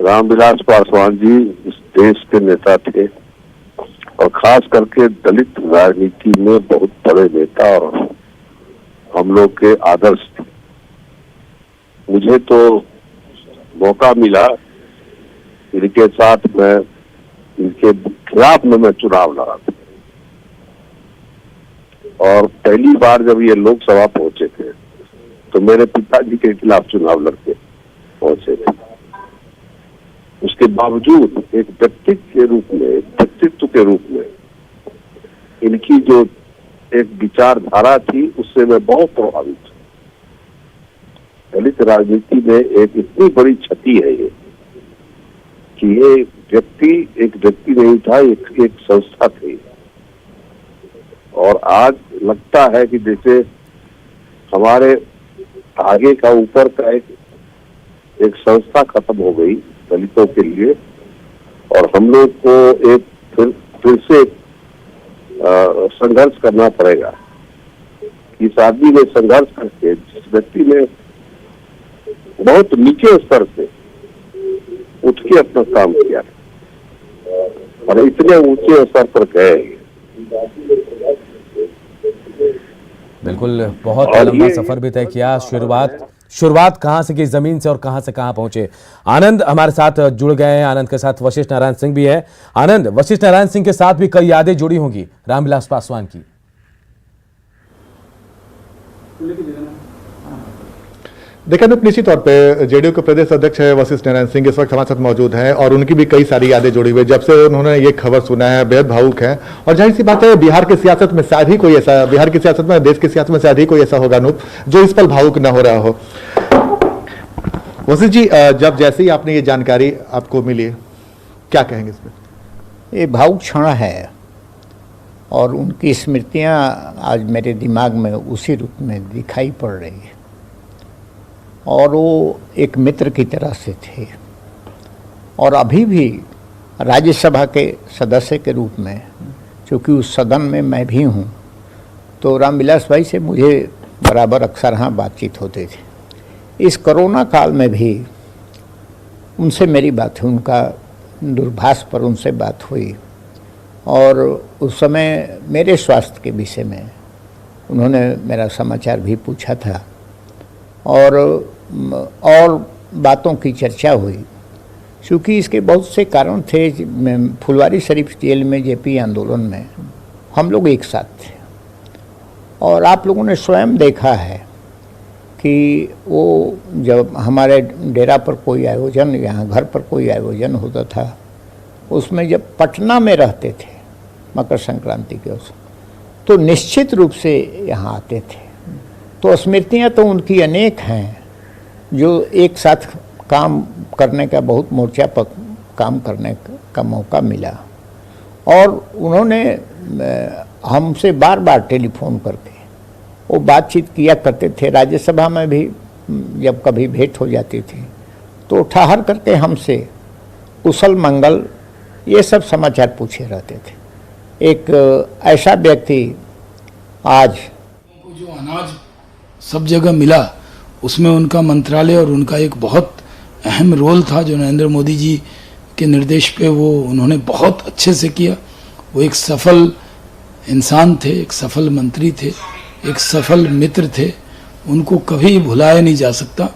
रामविलास पासवान जी इस देश के नेता थे और खास करके दलित राजनीति में बहुत बड़े नेता और हम लोग के आदर्श थे। मुझे तो मौका मिला इनके साथ, मैं इनके खिलाफ में मैं चुनाव लड़ा था और पहली बार जब ये लोकसभा पहुंचे थे तो मेरे पिताजी के खिलाफ चुनाव लड़के पहुंचे थे। उसके बावजूद एक व्यक्तित्व के रूप में इनकी जो एक विचारधारा थी उससे मैं बहुत प्रभावित हूँ। दलित राजनीति में एक इतनी बड़ी क्षति है ये कि ये एक व्यक्ति नहीं था, एक संस्था थी। और आज लगता है कि जैसे हमारे आगे का ऊपर का एक संस्था खत्म हो गई दलितों के लिए और हम लोग को एक फिर से संघर्ष करना पड़ेगा। इस आदमी ने संघर्ष करके, जिस व्यक्ति ने बहुत नीचे स्तर से उठ के अपना काम किया और इतने ऊंचे स्तर पर गए। बिल्कुल, बहुत लंबा सफर भी तय किया। शुरुआत कहां से की, जमीन से, और कहां से कहां पहुंचे। आनंद हमारे साथ जुड़ गए हैं, आनंद के साथ वशिष्ठ नारायण सिंह भी है। आनंद, वशिष्ठ नारायण सिंह के साथ भी कई यादें जुड़ी होंगी रामविलास पासवान की। देखिए, निश्चित तौर पे जेडीयू के प्रदेश अध्यक्ष है वशिष्ठ नारायण सिंह इस वक्त हमारे साथ मौजूद हैं और उनकी भी कई सारी यादें जुड़ी हुई। जब से उन्होंने ये खबर सुना है बेहद भावुक है और जाहिर सी बात है बिहार की सियासत में शायद ही कोई ऐसा, बिहार की सियासत में, देश की सियासत में शायद ही कोई ऐसा होगा अनूप जो इस पर भावुक न हो रहा हो। वशिष्ठ जी, जब जैसे ही आपने ये जानकारी आपको मिली, क्या कहेंगे इस पर? ये भावुक क्षण है और उनकी स्मृतियाँ आज मेरे दिमाग में उसी रूप में दिखाई पड़ रही है। और वो एक मित्र की तरह से थे और अभी भी राज्यसभा के सदस्य के रूप में, क्योंकि उस सदन में मैं भी हूँ, तो रामविलास भाई से मुझे बराबर अक्सर हाँ बातचीत होती थी। इस कोरोना काल में भी उनसे मेरी बात हुई, उनका दूरभाष पर उनसे बात हुई और उस समय मेरे स्वास्थ्य के विषय में उन्होंने मेरा समाचार भी पूछा था और बातों की चर्चा हुई। चूँकि इसके बहुत से कारण थे, फुलवारी शरीफ जेल में जेपी आंदोलन में हम लोग एक साथ थे और आप लोगों ने स्वयं देखा है कि वो जब हमारे डेरा पर कोई आयोजन, यहाँ घर पर कोई आयोजन होता था, उसमें जब पटना में रहते थे मकर संक्रांति के उस, तो निश्चित रूप से यहाँ आते थे। तो स्मृतियाँ तो उनकी अनेक हैं जो एक साथ काम करने का, बहुत मोर्चा पर काम करने का मौका मिला और उन्होंने हमसे बार बार टेलीफोन करके वो बातचीत किया करते थे। राज्यसभा में भी जब कभी भेंट हो जाती थी तो ठहर करके हमसे कुशल मंगल ये सब समाचार पूछे रहते थे। एक ऐसा व्यक्ति आज जो अनाज सब जगह मिला, उसमें उनका मंत्रालय और उनका एक बहुत अहम रोल था जो नरेंद्र मोदी जी के निर्देश पे वो उन्होंने बहुत अच्छे से किया। वो एक सफल इंसान थे, एक सफल मंत्री थे, एक सफल मित्र थे। उनको कभी भुलाया नहीं जा सकता।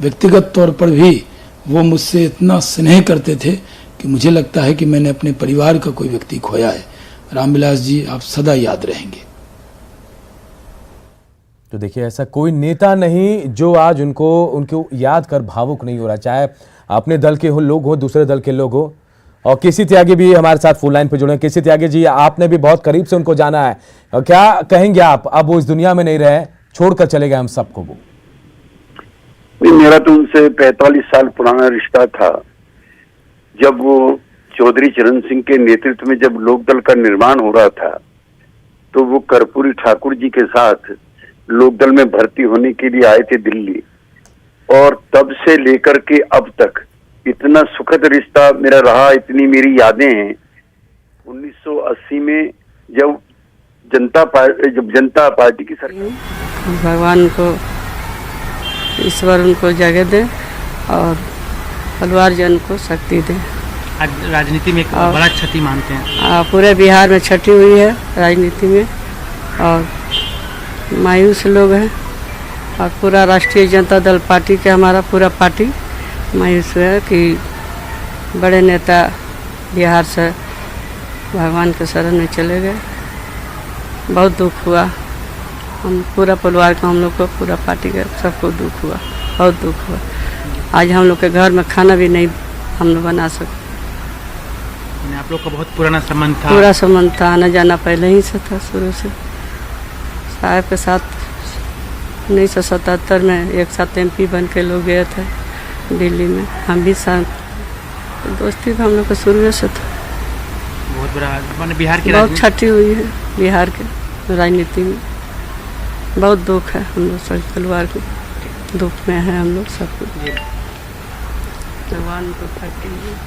व्यक्तिगत तौर पर भी वो मुझसे इतना स्नेह करते थे कि मुझे लगता है कि मैंने अपने परिवार का कोई व्यक्ति खोया है। रामविलास जी, आप सदा याद रहेंगे। तो देखिए, ऐसा कोई नेता नहीं जो आज उनको याद कर भावुक नहीं हो रहा, चाहे अपने दल के लोग हो, दूसरे दल के लोग हो। और केसी त्यागी भी हमारे साथ फोन लाइन पे जुड़े हैं। केसी त्यागी जी, आपने भी बहुत करीब से उनको जाना है, और क्या कहेंगे आप? अब वो इस दुनिया में नहीं रहे, छोड़कर चले गए हम सबको। वो मेरा तो उनसे 45 साल पुराना रिश्ता था। जब वो चौधरी चरण सिंह के नेतृत्व में जब लोकदल का निर्माण हो रहा था, तो वो कर्पूरी ठाकुर जी के साथ लोकदल में भर्ती होने के लिए आए थे दिल्ली, और तब से लेकर के अब तक इतना सुखद रिश्ता मेरा रहा, इतनी मेरी यादें हैं। 1980 में जब जनता पार्टी की सरकार, भगवान को, ईश्वर उनको जगह दे और परिवार जन को शक्ति दे। आज राजनीति में एक बड़ा क्षति मानते हैं। पूरे बिहार में क्षति हुई है राजनीति में, और मायूस लोग हैं, और पूरा राष्ट्रीय जनता दल पार्टी के, हमारा पूरा पार्टी मायूस है कि बड़े नेता बिहार से भगवान के शरण में चले गए। बहुत दुख हुआ, हम पूरा परिवार को, हम लोग को, पूरा पार्टी के सबको दुख हुआ, बहुत दुख हुआ। आज हम लोग के घर में खाना भी नहीं हम लोग बना सके। आप लोग का बहुत पुराना संबंध था? पूरा संबंध था, आना जाना पहले ही से था, शुरू से। साहब के साथ 1977 में एक साथ MP बन के लोग गए थे दिल्ली में, हम भी साथ, दोस्ती हम लोग का शुरू से था। बहुत बड़ा मैंने बिहार की बहुत क्षति हुई है बिहार के राजनीति में, बहुत दुख है। हम लोग सब परिवार के दुख में है, हम लोग सब भगवान को करते हैं।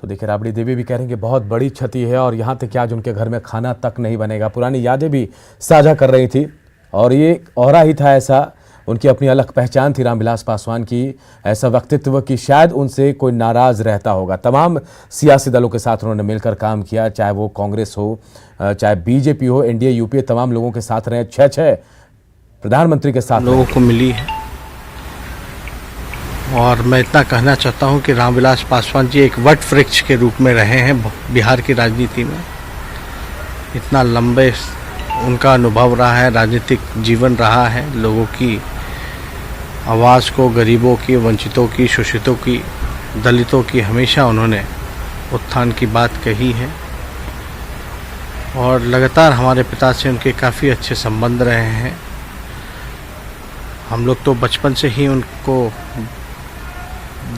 तो देखिए, राबड़ी देवी भी कह रही हैं कि बहुत बड़ी क्षति है, और यहाँ तक कि आज उनके घर में खाना तक नहीं बनेगा। पुरानी यादें भी साझा कर रही थी, और ये औरा ही था ऐसा, उनकी अपनी अलग पहचान थी रामविलास पासवान की, ऐसा व्यक्तित्व कि शायद उनसे कोई नाराज रहता होगा। तमाम सियासी दलों के साथ उन्होंने मिलकर काम किया, चाहे वो कांग्रेस हो, चाहे बीजेपी हो, NDA UPA, तमाम लोगों के साथ रहे। 6 प्रधानमंत्री के साथ लोगों को मिली है। और मैं इतना कहना चाहता हूं कि रामविलास पासवान जी एक वट वृक्ष के रूप में रहे हैं बिहार की राजनीति में। इतना लंबे उनका अनुभव रहा है, राजनीतिक जीवन रहा है। लोगों की आवाज़ को, गरीबों की, वंचितों की, शोषितों की, दलितों की हमेशा उन्होंने उत्थान की बात कही है। और लगातार हमारे पिता से उनके काफ़ी अच्छे संबंध रहे हैं। हम लोग तो बचपन से ही उनको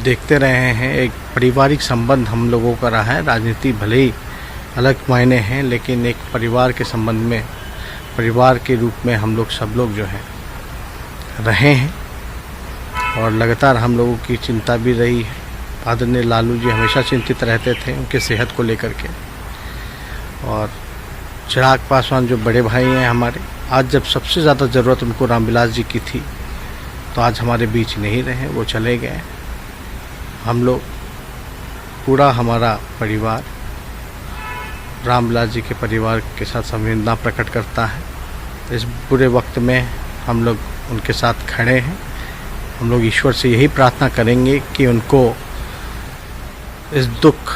देखते रहे हैं। एक पारिवारिक संबंध हम लोगों का रहा है। राजनीति भले ही अलग मायने हैं, लेकिन एक परिवार के संबंध में, परिवार के रूप में हम लोग सब लोग जो हैं रहे हैं। और लगातार हम लोगों की चिंता भी रही है। आदरणीय लालू जी हमेशा चिंतित रहते थे उनके सेहत को लेकर के। और चिराग पासवान जो बड़े भाई हैं हमारे, आज जब सबसे ज़्यादा ज़रूरत उनको रामविलास जी की थी, तो आज हमारे बीच नहीं रहे, वो चले गए। हम लोग पूरा हमारा परिवार रामविलास जी के परिवार के साथ संवेदना प्रकट करता है। इस बुरे वक्त में हम लोग उनके साथ खड़े हैं। हम लोग ईश्वर से यही प्रार्थना करेंगे कि उनको इस दुख,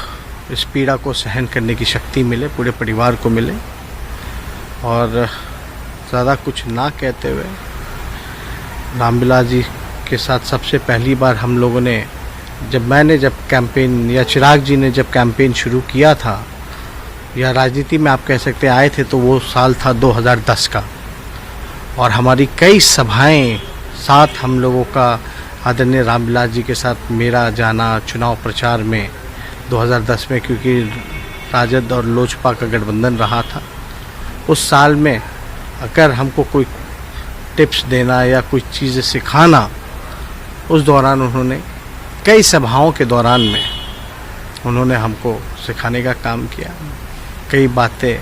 इस पीड़ा को सहन करने की शक्ति मिले, पूरे परिवार को मिले। और ज़्यादा कुछ ना कहते हुए, रामविलास जी के साथ सबसे पहली बार हम लोगों ने जब कैंपेन या चिराग जी ने जब कैंपेन शुरू किया था या राजनीति में आप कह सकते आए थे, तो वो साल था 2010 का। और हमारी कई सभाएं साथ हम लोगों का आदरणीय रामविलास जी के साथ मेरा जाना चुनाव प्रचार में 2010 में, क्योंकि राजद और लोजपा का गठबंधन रहा था। उस साल में अगर हमको कोई टिप्स देना या कुछ चीज़ें सिखाना, उस दौरान उन्होंने कई सभाओं के दौरान में उन्होंने हमको सिखाने का काम किया। कई बातें,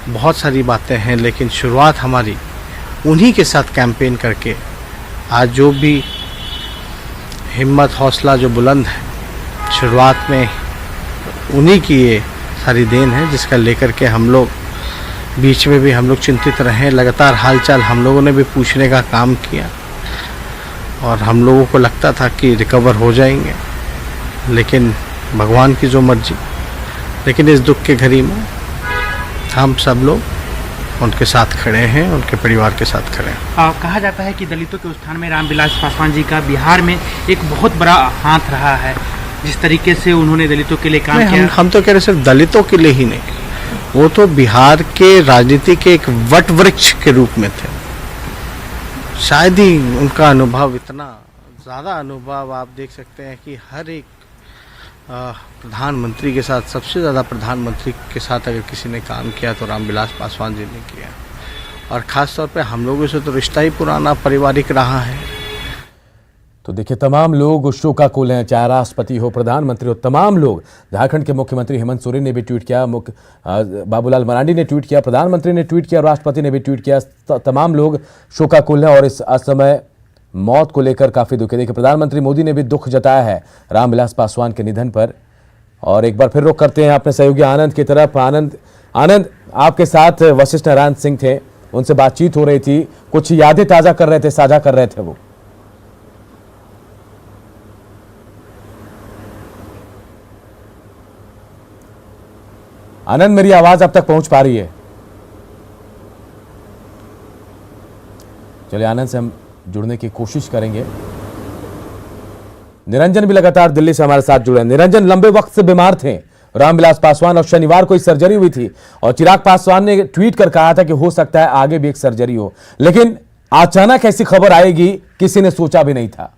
बहुत सारी बातें हैं, लेकिन शुरुआत हमारी उन्हीं के साथ कैंपेन करके आज जो भी हिम्मत, हौसला जो बुलंद है, शुरुआत में उन्हीं की ये सारी देन है, जिसका लेकर के हम लोग बीच में भी हम लोग चिंतित रहे। लगातार हालचाल हम लोगों ने भी पूछने का काम किया और हम लोगों को लगता था कि रिकवर हो जाएंगे, लेकिन भगवान की जो मर्जी। लेकिन इस दुख के घड़ी में हम सब लोग उनके साथ खड़े हैं, उनके परिवार के साथ खड़े हैं। कहा जाता है कि दलितों के उत्थान में रामविलास पासवान जी का बिहार में एक बहुत बड़ा हाथ रहा है। जिस तरीके से उन्होंने दलितों के लिए काम किया, हम तो कह रहे सिर्फ दलितों के लिए ही नहीं, वो तो बिहार के राजनीति के एक वट वृक्ष के रूप में थे। शायद ही उनका अनुभव, इतना ज़्यादा अनुभव आप देख सकते हैं कि हर एक प्रधानमंत्री के साथ, सबसे ज़्यादा प्रधानमंत्री के साथ अगर किसी ने काम किया तो रामविलास पासवान जी ने किया। और ख़ास तौर पे हम लोगों से तो रिश्ता ही पुराना पारिवारिक रहा है। तो देखिए, तमाम लोग शोकाकुल हैं, चाहे राष्ट्रपति हो, प्रधानमंत्री हो, तमाम लोग। झारखंड के मुख्यमंत्री हेमंत सोरेन ने भी ट्वीट किया, बाबूलाल मरांडी ने ट्वीट किया, प्रधानमंत्री ने ट्वीट किया, राष्ट्रपति ने भी ट्वीट किया। तमाम लोग शोकाकुल हैं और इस असमय मौत को लेकर काफ़ी दुखी। देखिए, प्रधानमंत्री मोदी ने भी दुख जताया है रामविलास पासवान के निधन पर। और एक बार फिर रुख करते हैं अपने सहयोगी आनंद की तरफ। आनंद, आपके साथ वशिष्ठ नारायण सिंह थे, उनसे बातचीत हो रही थी, कुछ यादें ताज़ा कर रहे थे, साझा कर रहे थे वो। आनंद, मेरी आवाज अब तक पहुंच पा रही है? चलिए, आनंद से हम जुड़ने की कोशिश करेंगे। निरंजन भी लगातार दिल्ली से हमारे साथ जुड़े हैं। निरंजन, लंबे वक्त से बीमार थे रामविलास पासवान और शनिवार को सर्जरी हुई थी और चिराग पासवान ने ट्वीट कर कहा था कि हो सकता है आगे भी एक सर्जरी हो, लेकिन अचानक ऐसी खबर आएगी किसी ने सोचा भी नहीं था।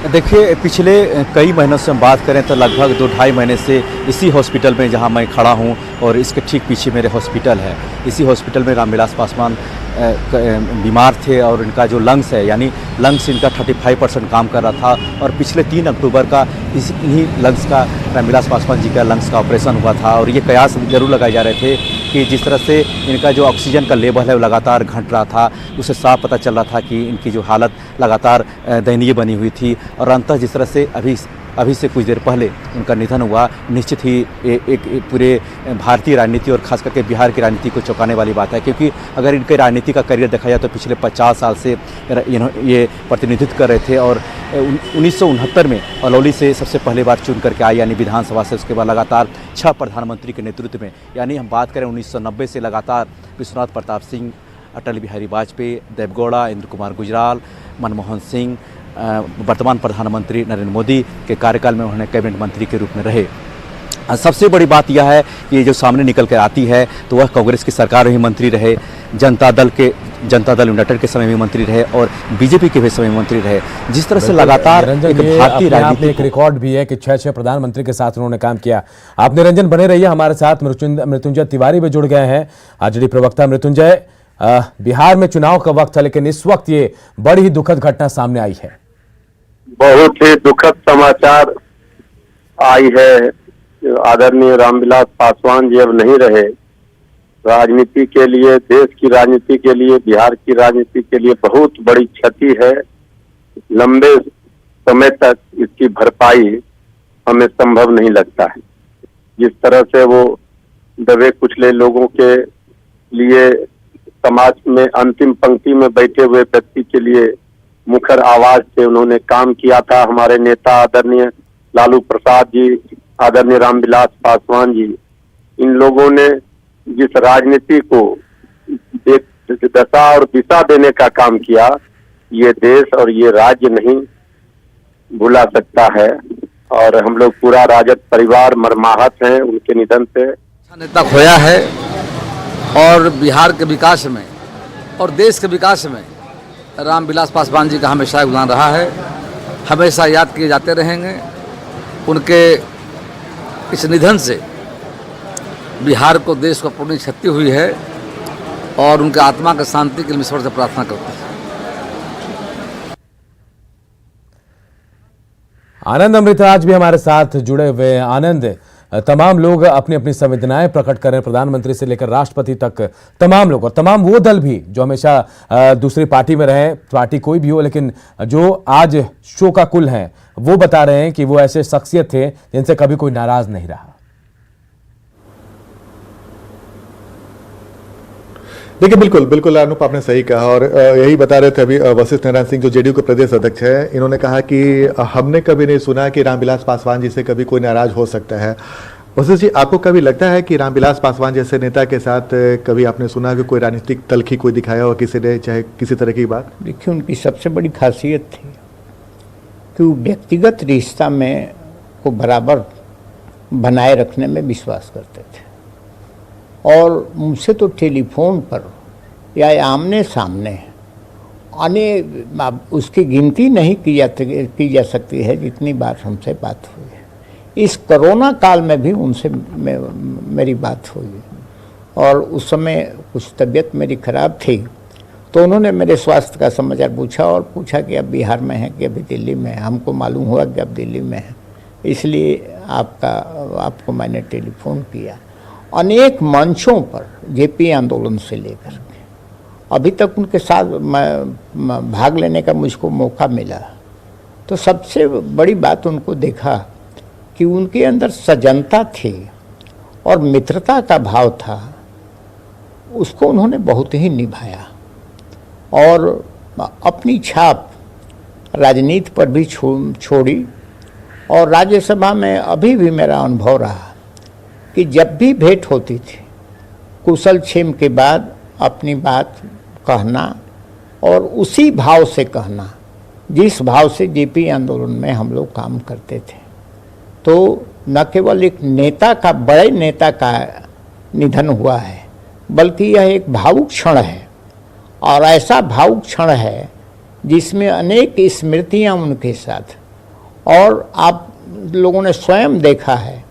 देखिए, पिछले कई महीनों से हम बात करें तो लगभग 2-2.5 महीने से इसी हॉस्पिटल में जहां मैं खड़ा हूं और इसके ठीक पीछे मेरे हॉस्पिटल है, इसी हॉस्पिटल में रामविलास पासवान बीमार थे और इनका जो लंग्स है, यानी लंग्स इनका 35% काम कर रहा था। और पिछले 3 अक्टूबर का इन्हीं लंग्स का, रामविलास पासवान जी का लंग्स का ऑपरेशन हुआ था। और ये कयास जरूर लगाए जा रहे थे कि जिस तरह से इनका जो ऑक्सीजन का लेवल है वो लगातार घट रहा था, उससे साफ पता चल रहा था कि इनकी जो हालत लगातार दयनीय बनी हुई थी। और अंततः जिस तरह से अभी से कुछ देर पहले उनका निधन हुआ, निश्चित ही एक पूरे भारतीय राजनीति और खास करके बिहार की राजनीति को चौंकाने वाली बात है। क्योंकि अगर इनके राजनीति का करियर देखा जाए तो पिछले 50 साल से ये प्रतिनिधित्व कर रहे थे। और 1969 में अलौली से सबसे पहले बार चुन करके आए, यानी विधानसभा से। उसके बाद लगातार 6 प्रधानमंत्री के नेतृत्व में, यानी हम बात करें 1990 से लगातार विश्वनाथ प्रताप सिंह, अटल बिहारी वाजपेयी, देवगौड़ा, इंद्र कुमार गुजराल, मनमोहन सिंह, वर्तमान प्रधानमंत्री नरेंद्र मोदी के कार्यकाल में उन्होंने कैबिनेट मंत्री के रूप में रहे। सबसे बड़ी बात यह है कि जो सामने निकल कर आती है तो वह कांग्रेस की सरकार में भी मंत्री रहे, जनता दल यूनाइटेड के समय में मंत्री रहे और बीजेपी के भी समय में मंत्री रहे। जिस तरह से लगातार एक भारतीय राजनीति, एक रिकॉर्ड भी है कि 6 प्रधानमंत्री के साथ उन्होंने काम किया। आप निरंजन बने रहिए हमारे साथ। मृत्युंजय तिवारी भी जुड़ गए हैं, आरजेडी प्रवक्ता। मृत्युंजय, बिहार में चुनाव का वक्त है, लेकिन इस वक्त ये बड़ी ही दुखद घटना सामने आई है। बहुत ही दुखद समाचार आई है। आदरणीय रामविलास पासवान जी अब नहीं रहे। राजनीति के लिए, देश की राजनीति के लिए, बिहार की राजनीति के लिए बहुत बड़ी क्षति है। लंबे समय तक इसकी भरपाई हमें संभव नहीं लगता है। जिस तरह से वो दबे कुचले लोगों के लिए, समाज में अंतिम पंक्ति में बैठे हुए व्यक्ति के लिए मुखर आवाज से उन्होंने काम किया था। हमारे नेता आदरणीय लालू प्रसाद जी, आदरणीय रामविलास पासवान जी, इन लोगों ने जिस राजनीति को एक दशा और दिशा देने का काम किया, ये देश और ये राज्य नहीं भुला सकता है। और हम लोग पूरा राजद परिवार मर्माहत हैं उनके निधन से। नेता खोया है और बिहार के विकास में और देश के विकास में रामविलास पासवान जी का हमेशा योगदान रहा है, हमेशा याद किए जाते रहेंगे। उनके इस निधन से बिहार को, देश को पूर्ण क्षति हुई है और उनके आत्मा की शांति के लिए ईश्वर से प्रार्थना करते हैं। आनंद अमृता आज भी हमारे साथ जुड़े हुए हैं। आनंद, तमाम लोग अपनी अपनी संवेदनाएं प्रकट कर रहे हैं, प्रधानमंत्री से लेकर राष्ट्रपति तक तमाम लोग, और तमाम वो दल भी जो हमेशा दूसरी पार्टी में रहे, पार्टी कोई भी हो, लेकिन जो आज शोकाकुल हैं, वो बता रहे हैं कि वो ऐसे शख्सियत थे जिनसे कभी कोई नाराज नहीं रहा। देखिए, बिल्कुल अनुप, आपने सही कहा और यही बता रहे थे अभी वशिष्ठ नारायण सिंह जो जेडीयू के प्रदेश अध्यक्ष है। इन्होंने कहा कि हमने कभी नहीं सुना कि रामविलास पासवान जी से कभी कोई नाराज हो सकता है। वशिष्ठ जी, आपको कभी लगता है कि रामविलास पासवान जैसे नेता के साथ कभी आपने सुना कि कोई राजनीतिक तल्खी कोई दिखाया हो किसी ने, चाहे किसी तरह की बात? देखिए, उनकी सबसे बड़ी खासियत थी कि वो व्यक्तिगत रिश्ता में को बराबर बनाए रखने में विश्वास करते थे और मुझसे तो टेलीफोन पर या आमने सामने उसकी गिनती नहीं की जा सकती है जितनी बार हमसे बात हुई है। इस कोरोना काल में भी उनसे मेरी बात हुई और उस समय कुछ तबीयत मेरी ख़राब थी, तो उन्होंने मेरे स्वास्थ्य का समाचार पूछा और पूछा कि अब बिहार में है कि अभी दिल्ली में है। हमको मालूम हुआ कि अब दिल्ली में है, इसलिए आपको मैंने टेलीफोन किया। अनेक मंचों पर जेपी आंदोलन से लेकर के अभी तक उनके साथ भाग लेने का मुझको मौका मिला, तो सबसे बड़ी बात उनको देखा कि उनके अंदर सजनता थी और मित्रता का भाव था, उसको उन्होंने बहुत ही निभाया और अपनी छाप राजनीति पर भी छोड़ी। और राज्यसभा में अभी भी मेरा अनुभव रहा कि जब भी भेंट होती थी, कुशल क्षेम के बाद अपनी बात कहना और उसी भाव से कहना जिस भाव से जेपी आंदोलन में हम लोग काम करते थे। तो न केवल एक नेता का, बड़े नेता का निधन हुआ है, बल्कि यह एक भावुक क्षण है और ऐसा भावुक क्षण है जिसमें अनेक स्मृतियां उनके साथ, और आप लोगों ने स्वयं देखा है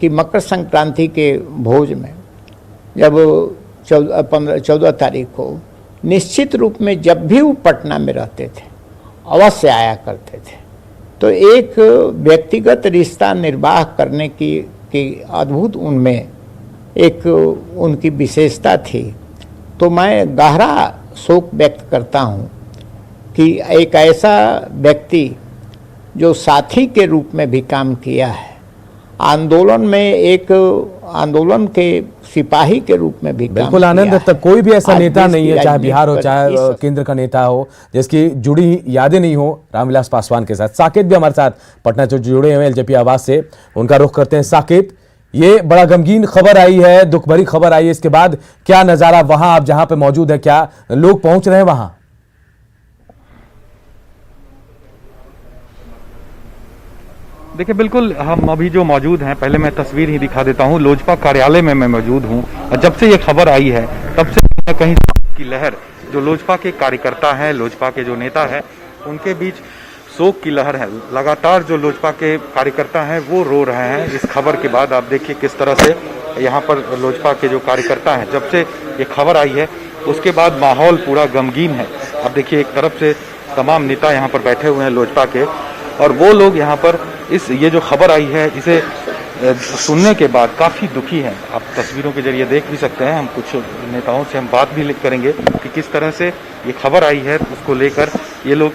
कि मकर संक्रांति के भोज में जब 14 तारीख को निश्चित रूप में जब भी वो पटना में रहते थे अवश्य आया करते थे। तो एक व्यक्तिगत रिश्ता निर्वाह करने की अद्भुत उनमें एक उनकी विशेषता थी। तो मैं गहरा शोक व्यक्त करता हूँ कि एक ऐसा व्यक्ति जो साथी के रूप में भी काम किया है, आंदोलन में एक आंदोलन के सिपाही के रूप में भी बिल्कुल आनंद, तक कोई भी ऐसा नेता नहीं है, चाहे बिहार हो चाहे केंद्र का नेता हो, जिसकी जुड़ी यादें नहीं हो रामविलास पासवान के साथ। साकेत भी हमारे साथ पटना से जुड़े हुए एलजेपी आवाज से, उनका रुख करते हैं। साकेत, ये बड़ा गमगीन खबर आई है, दुख भरी खबर आई है, इसके बाद क्या नजारा वहां आप जहां पे मौजूद है, क्या लोग पहुंच रहे हैं वहां? देखिए, बिल्कुल हम अभी जो मौजूद हैं, पहले मैं तस्वीर ही दिखा देता हूं। लोजपा कार्यालय में मैं मौजूद हूं और जब से ये खबर आई है तब से कहीं की लहर, जो लोजपा के कार्यकर्ता हैं, लोजपा के जो नेता हैं, उनके बीच शोक की लहर है। लगातार जो लोजपा के कार्यकर्ता हैं वो रो रहे हैं इस खबर के बाद। आप देखिए किस तरह से यहाँ पर लोजपा के जो कार्यकर्ता हैं, जब से ये खबर आई है उसके बाद माहौल पूरा गमगीन है। आप देखिए, एक तरफ से तमाम नेता यहाँ पर बैठे हुए हैं लोजपा के, और वो लोग यहाँ पर ये जो खबर आई है इसे सुनने के बाद काफ़ी दुखी हैं। आप तस्वीरों के जरिए देख भी सकते हैं। हम कुछ नेताओं से हम बात भी करेंगे कि किस तरह से ये खबर आई है, उसको लेकर ये लोग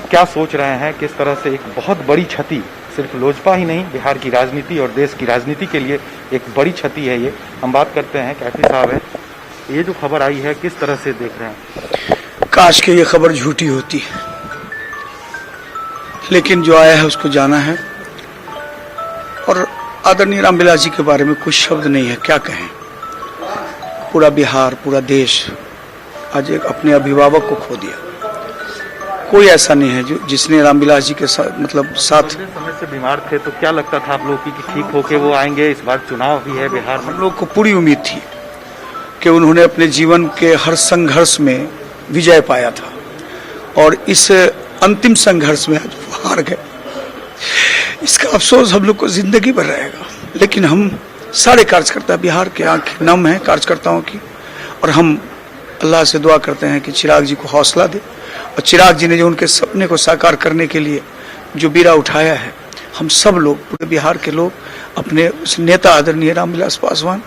क्या सोच रहे हैं, किस तरह से एक बहुत बड़ी क्षति सिर्फ लोजपा ही नहीं बिहार की राजनीति और देश की राजनीति के लिए एक बड़ी क्षति है ये। हम बात करते हैं कैफी साहब है, ये जो खबर आई है किस तरह से देख रहे हैं? काश के ये खबर झूठी होती, लेकिन जो आया है उसको जाना है। और आदरणीय रामविलास जी के बारे में कुछ शब्द नहीं है, क्या कहें। पूरा बिहार, पूरा देश आज एक अपने अभिभावक को खो दिया। कोई ऐसा नहीं है जो जिसने रामविलास जी के साथ साथ समय से बीमार थे, तो क्या लगता था आप लोग की कि ठीक होके वो आएंगे? इस बार चुनाव भी है बिहार में, हम लोग को पूरी उम्मीद थी कि उन्होंने अपने जीवन के हर संघर्ष में विजय पाया था और इस अंतिम संघर्ष में आज वो हार गए। इसका अफसोस हम लोग को जिंदगी भर रहेगा। लेकिन हम सारे कार्यकर्ता, बिहार के आंखें नम हैं कार्यकर्ताओं की, और हम अल्लाह से दुआ करते हैं कि चिराग जी को हौसला दे, और चिराग जी ने जो उनके सपने को साकार करने के लिए जो बीड़ा उठाया है, हम सब लोग, पूरे बिहार के लोग अपने उस नेता आदरणीय रामविलास पासवान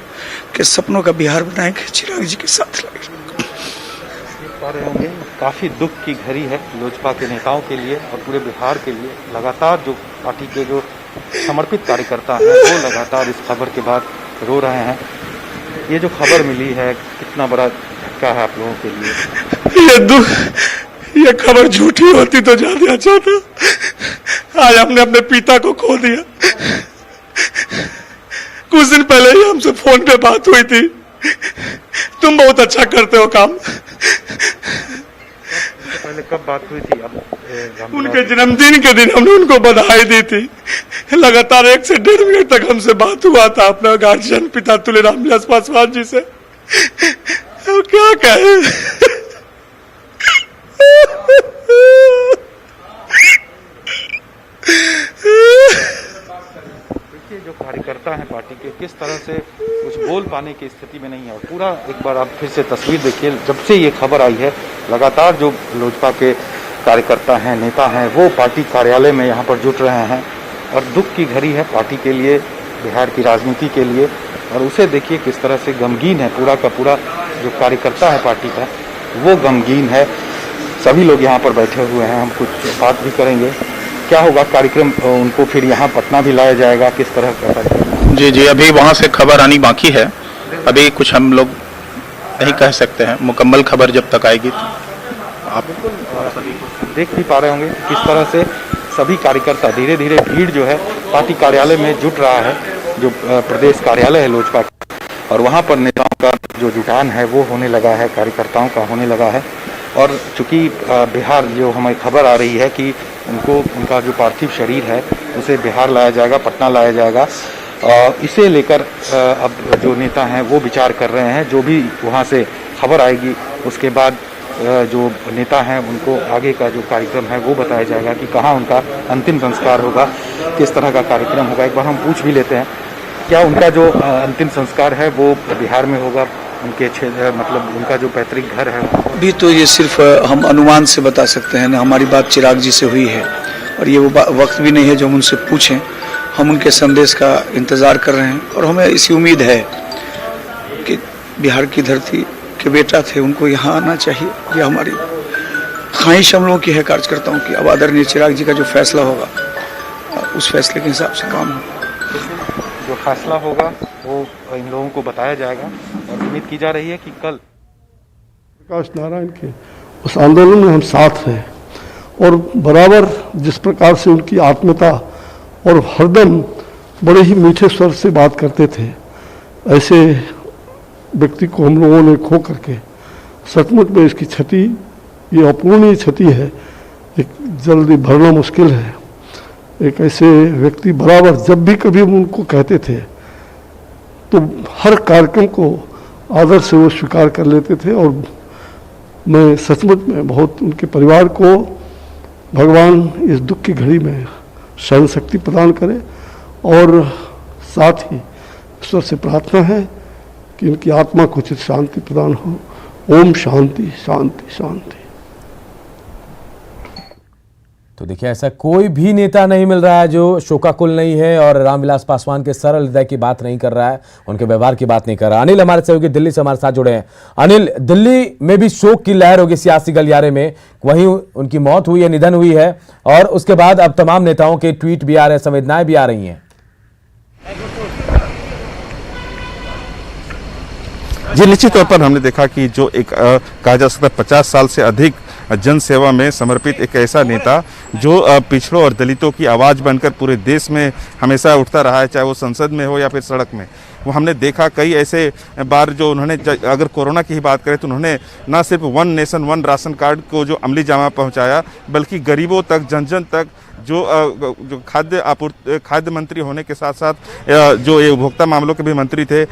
के सपनों का बिहार बनाएंगे, चिराग जी के साथ लगेंगे। काफी दुख की घड़ी है लोजपा के नेताओं के लिए और पूरे बिहार के लिए। लगातार जो पार्टी के जो समर्पित कार्यकर्ता हैं वो लगातार इस खबर के बाद रो रहे हैं। ये जो खबर मिली है कितना बड़ा झटका है आप लोगों के लिए? ये खबर झूठी होती तो ज्यादा अच्छा था। आज हमने अपने पिता को खो दिया। कुछ दिन पहले ही हमसे फोन पे बात हुई थी, तुम बहुत अच्छा करते हो काम। पहले कब बात हुई थी? अब उनके जन्मदिन के दिन हमने उनको बधाई दी थी। लगातार 1 से 1.5 मिनट तक हमसे बात हुआ था अपना गार्जियन पिता तुले रामविलास पासवान जी से। तो क्या कहे। देखिए जो कार्यकर्ता हैं पार्टी के किस तरह से कुछ बोल पाने की स्थिति में नहीं है। पूरा एक बार आप फिर से तस्वीर देखिए, जब से ये खबर आई है लगातार जो लोजपा के कार्यकर्ता हैं, नेता हैं, वो पार्टी कार्यालय में यहाँ पर जुट रहे हैं और दुख की घड़ी है पार्टी के लिए, बिहार की राजनीति के लिए। और उसे देखिए किस तरह से गमगीन है पूरा का पूरा जो कार्यकर्ता है पार्टी का, वो गमगीन है। सभी लोग यहाँ पर बैठे हुए हैं, हम कुछ बात भी करेंगे। क्या होगा कार्यक्रम, उनको फिर यहाँ पटना भी लाया जाएगा, किस तरह का कार्यक्रम? जी, अभी वहाँ से खबर आनी बाकी है, अभी कुछ हम लोग नहीं कह सकते हैं। मुकम्मल खबर जब तक आएगी तो आप देख भी पा रहे होंगे किस तरह से सभी कार्यकर्ता धीरे धीरे भीड़ जो है पार्टी कार्यालय में जुट रहा है, जो प्रदेश कार्यालय है लोजपा का, और वहाँ पर नेताओं का जो जुटान है वो होने लगा है, कार्यकर्ताओं का होने लगा है। और चूंकि बिहार जो हमें खबर आ रही है कि उनका जो पार्थिव शरीर है उसे बिहार लाया जाएगा, पटना लाया जाएगा, इसे लेकर अब जो नेता हैं वो विचार कर रहे हैं। जो भी वहाँ से खबर आएगी उसके बाद जो नेता हैं उनको आगे का जो कार्यक्रम है वो बताया जाएगा कि कहाँ उनका अंतिम संस्कार होगा, किस तरह का कार्यक्रम होगा। एक बार हम पूछ भी लेते हैं, क्या उनका जो अंतिम संस्कार है वो बिहार में होगा, उनके मतलब उनका जो पैतृक घर है? अभी तो ये सिर्फ हम अनुमान से बता सकते हैं ना, हमारी बात चिराग जी से हुई है और ये वो वक्त भी नहीं है जो हम उनसे पूछें। हम उनके संदेश का इंतज़ार कर रहे हैं और हमें इसी उम्मीद है कि बिहार की धरती के बेटा थे, उनको यहाँ आना चाहिए। ये हमारी ख्वाहिश हम लोगों की है, कार्यकर्ताओं की। अब आदरणीय चिराग जी का जो फैसला होगा उस फैसले के हिसाब से काम होगा। जो फैसला होगा वो इन लोगों को बताया जाएगा और उम्मीद की जा रही है कि कल प्रकाश नारायण के उस आंदोलन में हम साथ रहे और बराबर जिस प्रकार से उनकी आत्मीयता और हरदम बड़े ही मीठे स्वर से बात करते थे, ऐसे व्यक्ति को हम लोगों ने खो करके सचमुच में इसकी क्षति, ये अपूर्णीय क्षति है, एक जल्दी भरना मुश्किल है। एक ऐसे व्यक्ति बराबर जब भी कभी हम उनको कहते थे तो हर कार्यक्रम को आदर से वो स्वीकार कर लेते थे और मैं सचमुच में बहुत उनके परिवार को भगवान इस दुख की घड़ी में सहन शक्ति प्रदान करे और साथ ही ईश्वर से प्रार्थना है कि इनकी आत्मा को उचित शांति प्रदान हो। ओम शांति शांति शांति। तो देखिए ऐसा कोई भी नेता नहीं मिल रहा है जो शोकाकुल नहीं है और रामविलास पासवान के सरल हृदय की बात नहीं कर रहा है, उनके व्यवहार की बात नहीं कर रहा। अनिल हमारे सहयोगी दिल्ली से हमारे साथ जुड़े हैं। अनिल, दिल्ली में भी शोक की लहर होगी सियासी गलियारे में, वहीं उनकी मौत हुई है, निधन हुई है, और उसके बाद अब तमाम नेताओं के ट्वीट भी आ रहे हैं, संवेदनाएं भी आ रही हैं। जी, निश्चित तौर पर हमने देखा कि जो एक कहा जा सकता है 50 साल से अधिक जन सेवा में समर्पित एक ऐसा नेता जो पिछड़ों और दलितों की आवाज़ बनकर पूरे देश में हमेशा उठता रहा है, चाहे वो संसद में हो या फिर सड़क में। वो हमने देखा कई ऐसे बार जो उन्होंने, अगर कोरोना की ही बात करें तो उन्होंने न सिर्फ one nation one ration card को जो अमली जामा पहुंचाया, बल्कि गरीबों तक, जन जन तक, जो खाद्य मंत्री होने के साथ साथ जो ये उपभोक्ता मामलों के भी मंत्री थे,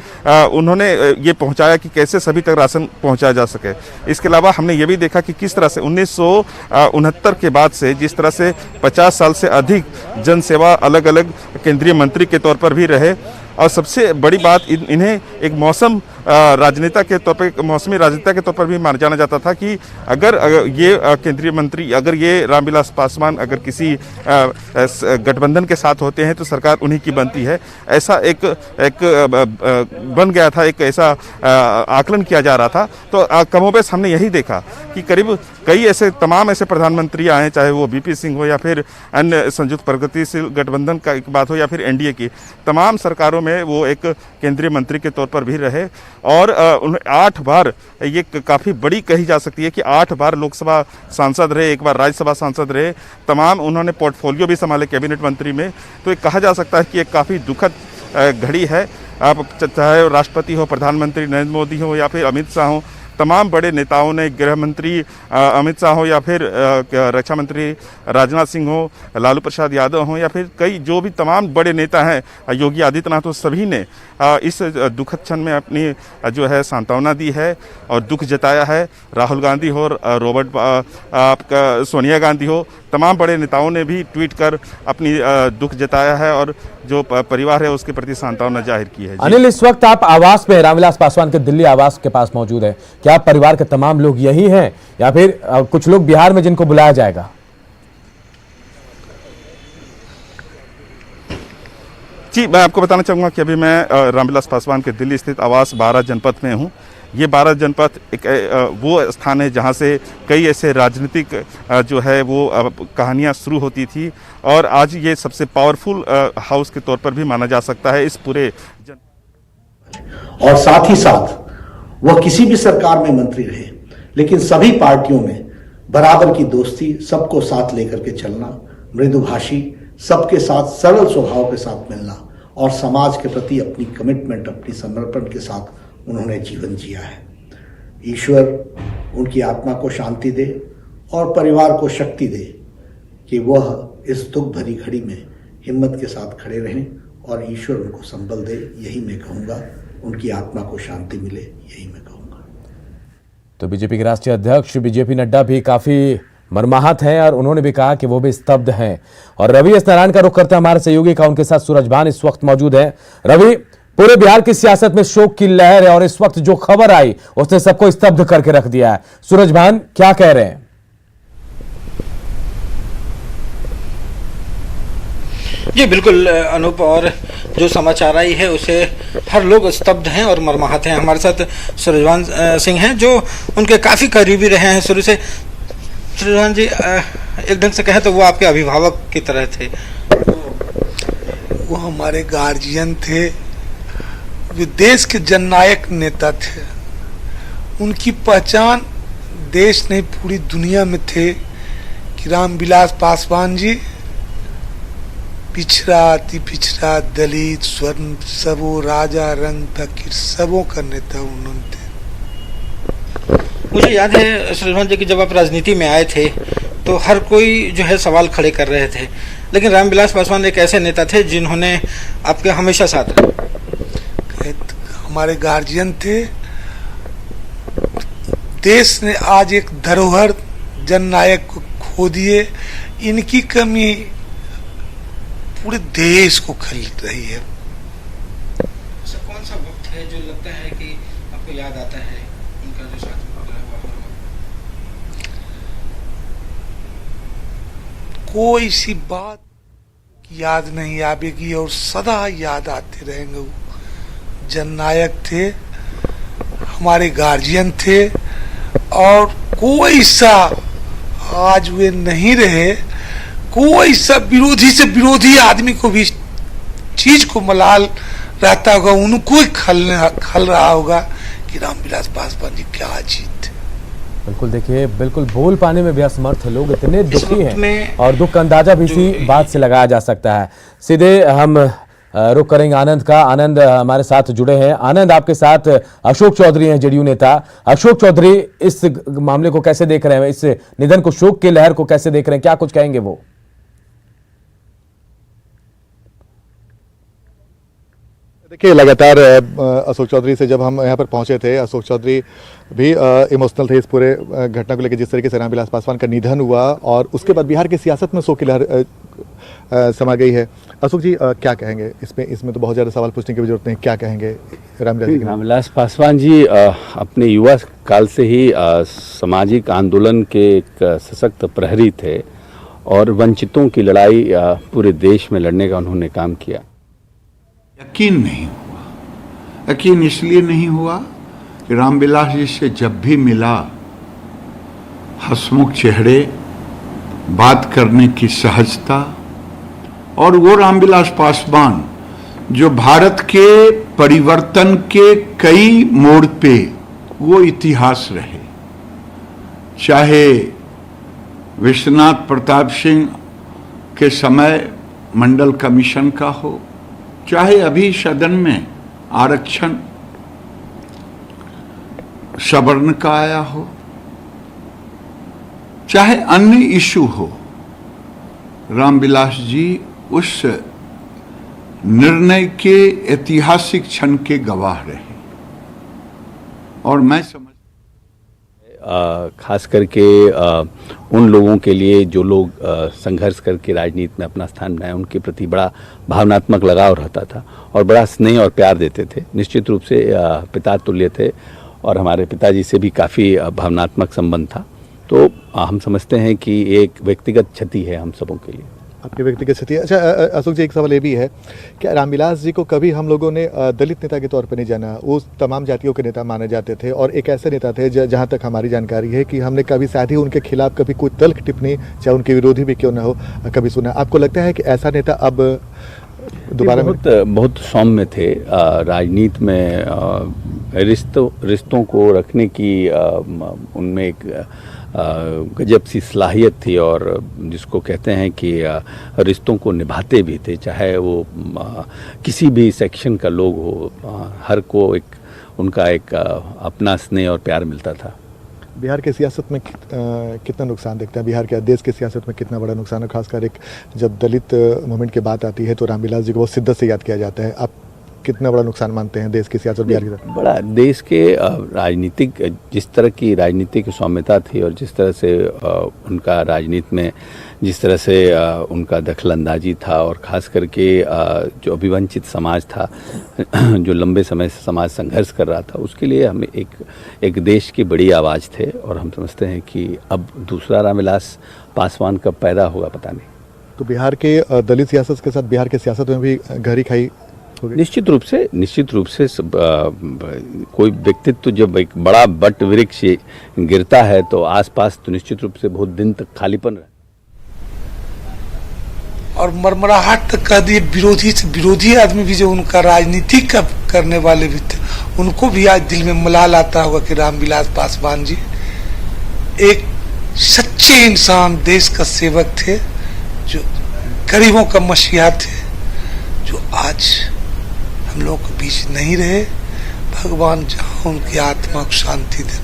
उन्होंने ये पहुंचाया कि कैसे सभी तक राशन पहुंचाया जा सके। इसके अलावा हमने ये भी देखा कि किस तरह से 1969 के बाद से जिस तरह से 50 साल से अधिक जन सेवा अलग अलग केंद्रीय मंत्री के तौर पर भी रहे, और सबसे बड़ी बात इन्हें एक मौसमी राजनेता के तौर पर भी माना जाना जाता था कि अगर ये केंद्रीय मंत्री, अगर ये रामविलास पासवान अगर किसी गठबंधन के साथ होते हैं तो सरकार उन्हीं की बनती है। ऐसा एक बन गया था, एक ऐसा आकलन किया जा रहा था। तो कमोबेश हमने यही देखा कि करीब कई ऐसे तमाम ऐसे प्रधानमंत्री आए, चाहे वो बीपी सिंह हो या फिर अन्य संयुक्त प्रगतिशील गठबंधन का एक बात हो या फिर एनडीए की, तमाम सरकारों में वो एक केंद्रीय मंत्री के तौर पर भी रहे। और 8 बार, ये काफ़ी बड़ी कही जा सकती है कि 8 बार लोकसभा सांसद रहे, 1 बार राज्यसभा सांसद रहे, तमाम उन्होंने पोर्टफोलियो भी संभाले कैबिनेट मंत्री में। तो एक कहा जा सकता है कि एक काफ़ी दुखद घड़ी है। आप चाहे राष्ट्रपति हो, प्रधानमंत्री नरेंद्र मोदी हो या फिर अमित शाह हो, तमाम बड़े नेताओं ने, गृह मंत्री अमित शाह हो या फिर रक्षा मंत्री राजनाथ सिंह हो, लालू प्रसाद यादव हो या फिर कई जो भी तमाम बड़े नेता हैं, योगी आदित्यनाथ हो, सभी ने इस दुखद क्षण में अपनी जो है सांत्वना दी है और दुख जताया है। राहुल गांधी हो, आपका सोनिया गांधी हो, तमाम बड़े नेताओं ने भी ट्वीट कर अपनी दुख जताया है और जो परिवार है उसके प्रति सांत्वना जाहिर की है। अनिल, इस वक्त आप आवास में, रामविलास पासवान के दिल्ली आवास के पास मौजूद है, क्या परिवार के तमाम लोग यही हैं या फिर कुछ लोग बिहार में जिनको बुलाया जाएगा? जी, मैं आपको बताना चाहूँगा कि अभी मैं रामविलास पासवान के दिल्ली स्थित आवास 12 जनपद में हूँ। ये 12 जनपद एक वो स्थान है जहाँ से कई ऐसे राजनीतिक जो है वो कहानियाँ शुरू होती थी, और आज ये सबसे पावरफुल हाउस के तौर पर भी माना जा सकता है इस पूरे और साथ ही साथ वह किसी भी सरकार में मंत्री रहे, लेकिन सभी पार्टियों में बराबर की दोस्ती, सबको साथ लेकर के चलना, मृदुभाषी, सबके साथ सरल स्वभाव के साथ मिलना और समाज के प्रति अपनी कमिटमेंट, अपनी समर्पण के साथ उन्होंने जीवन जिया है। ईश्वर उनकी आत्मा को शांति दे और परिवार को शक्ति दे कि वह इस दुख भरी घड़ी में हिम्मत के साथ खड़े रहें और ईश्वर उनको संबल दे, यही मैं कहूँगा। उनकी आत्मा को शांति मिले, यही मैं कहूँगा। तो बीजेपी के राष्ट्रीय अध्यक्ष बीजेपी नड्डा भी काफी मर्माहत हैं और उन्होंने भी कहा कि वो भी स्तब्ध हैं। और रवि एस नारायण का रुख करते हैं हमारे सहयोगी का, उनके साथ सूरजभान इस वक्त मौजूद है। रवि, पूरे बिहार की सियासत में शोक की लहर है और इस वक्त जो खबर आई उसने सबको स्तब्ध करके रख दिया है। सूरजभान, क्या कह रहे हैं? जी बिल्कुल अनूप, और जो समाचार आई है उसे हर लोग स्तब्ध हैं और मर्माहत हैं। हमारे साथ सूरजभान सिंह हैं जो उनके काफ़ी करीबी रहे हैं शुरू से। सूरजभान जी, एक ढंग से कहें तो वो आपके अभिभावक की तरह थे। वो हमारे गार्जियन थे, वे देश के जननायक नेता थे। उनकी पहचान देश नहीं पूरी दुनिया में थे कि रामविलास पासवान जी पिछड़ा, अति पिछड़ा, दलित, स्वर्ण, सबों, राजा, रंग, फकीर, सबों का नेता उन्होंने थे। मुझे याद है सूरजभान जी कि जब आप राजनीति में आए थे तो हर कोई जो है सवाल खड़े कर रहे थे, लेकिन रामविलास पासवान एक ऐसे नेता थे जिन्होंने आपके हमेशा साथ रहे। हमारे गार्जियन थे। देश ने आज एक धरोहर जननायक को खो दिए। इनकी कमी पूरे देश को खरीद रही है। कौन सा वक्त है जो लगता है कि आपको याद आता है उनका जो साथ कोई सी बात याद नहीं आवेगी और सदा याद आते रहेंगे। वो जननायक थे, हमारे गार्जियन थे, और कोई सा आज वे नहीं रहे, कोई सा विरोधी से विरोधी आदमी को भी चीज को मलाल रहता होगा, उनको ही खल रहा होगा कि रामविलास पासवान जी क्या जीत थे। बिल्कुल, देखिए बिल्कुल बोल पाने में भी असमर्थ लोग इतने दुखी हैं और दुख का अंदाजा भी इसी बात से लगाया जा सकता है। सीधे हम रुक करेंगे आनंद का। आनंद हमारे साथ जुड़े हैं। आनंद, आपके साथ अशोक चौधरी हैं, जेडीयू नेता। अशोक चौधरी, इस मामले को कैसे देख रहे हैं, इस निधन को, शोक की लहर को कैसे देख रहे हैं, क्या कुछ कहेंगे वो? देखिए, लगातार अशोक चौधरी से जब हम यहाँ पर पहुंचे थे, अशोक चौधरी भी इमोशनल थे इस पूरे घटना को लेकर, जिस तरीके से रामविलास पासवान का निधन हुआ और उसके बाद बिहार की सियासत में शोक की लहर समा गई है। अशोक जी, क्या कहेंगे इसमें तो बहुत ज़्यादा सवाल पूछने की भी जरूरत नहीं, क्या कहेंगे रामविलास पासवान जी अपने युवा काल से ही सामाजिक आंदोलन के एक सशक्त प्रहरी थे और वंचितों की लड़ाई पूरे देश में लड़ने का उन्होंने काम किया। यकीन नहीं हुआ। यकीन इसलिए नहीं हुआ कि रामविलास जी से जब भी मिला, हंसमुख चेहरे, बात करने की सहजता, और वो रामविलास पासवान जो भारत के परिवर्तन के कई मोड़ पे वो इतिहास रहे, चाहे विश्वनाथ प्रताप सिंह के समय मंडल कमीशन का हो, चाहे अभी सदन में आरक्षण सवर्ण का आया हो, चाहे अन्य इशू हो, रामविलास जी उस निर्णय के ऐतिहासिक क्षण के गवाह रहे। और मैं समझ खास करके उन लोगों के लिए जो लोग संघर्ष करके राजनीति में अपना स्थान बनाए, उनके प्रति बड़ा भावनात्मक लगाव रहता था और बड़ा स्नेह और प्यार देते थे। निश्चित रूप से पिता तुल्य थे और हमारे पिताजी से भी काफ़ी भावनात्मक संबंध था। तो हम समझते हैं कि एक व्यक्तिगत क्षति है हम सबों के लिए। आपकी व्यक्तिगत क्षति। अच्छा अशोक जी, एक सवाल ये भी है, क्या रामविलास जी को कभी हम लोगों ने दलित नेता के तौर पर नहीं जाना? वो तमाम जातियों के नेता माने जाते थे और एक ऐसे नेता थे जहां तक हमारी जानकारी है कि हमने कभी शायद ही उनके खिलाफ कभी कोई तल्ख टिप्पणी, चाहे उनके विरोधी भी क्यों ना हो, कभी सुना। आपको लगता है कि ऐसा नेता अब दोबारा बहुत सौम्य थे राजनीति में, रिश्तों को रखने की उनमें एक गजब सी सलाहियत थी और जिसको कहते हैं कि रिश्तों को निभाते भी थे, चाहे वो किसी भी सेक्शन का लोग हो, हर को एक उनका एक अपना स्नेह और प्यार मिलता था। बिहार के सियासत में कितना नुकसान देखते हैं, बिहार के देश की सियासत में कितना बड़ा नुकसान है? खासकर एक जब दलित मूवमेंट की बात आती है तो रामविलास जी को बहुत शिद्दत से याद किया जाता है। आप कितना बड़ा नुकसान मानते हैं देश की सियासत बिहार की तरफ? बड़ा देश के राजनीतिक, जिस तरह की राजनीतिक सौम्यता थी और जिस तरह से उनका राजनीति में जिस तरह से उनका दखलंदाजी था और ख़ास करके जो अभिवंचित समाज था जो लंबे समय से समाज संघर्ष कर रहा था, उसके लिए हम एक देश की बड़ी आवाज़ थे और हम समझते हैं कि अब दूसरा रामविलास पासवान कब पैदा होगा पता नहीं। तो बिहार के दलित सियासत के साथ बिहार के सियासत में भी गहरी खाई? निश्चित रूप से कोई व्यक्तित्व जब एक बड़ा बट वृक्ष गिरता है तो आसपास तो निश्चित रूप से बहुत दिन तक खालीपन रहता और मरमराहट तक कह दिए। विरोधी से विरोधी आदमी भी जो उनका राजनीति करने वाले भी थे, उनको भी आज दिल में मलाल आता होगा कि रामविलास पासवान जी एक सच्चे इंसान, देश का सेवक थे, जो गरीबों का मसीहा थे, जो आज हम लोग के बीच नहीं रहे। भगवान जहाँ उनकी आत्मा को शांति दे।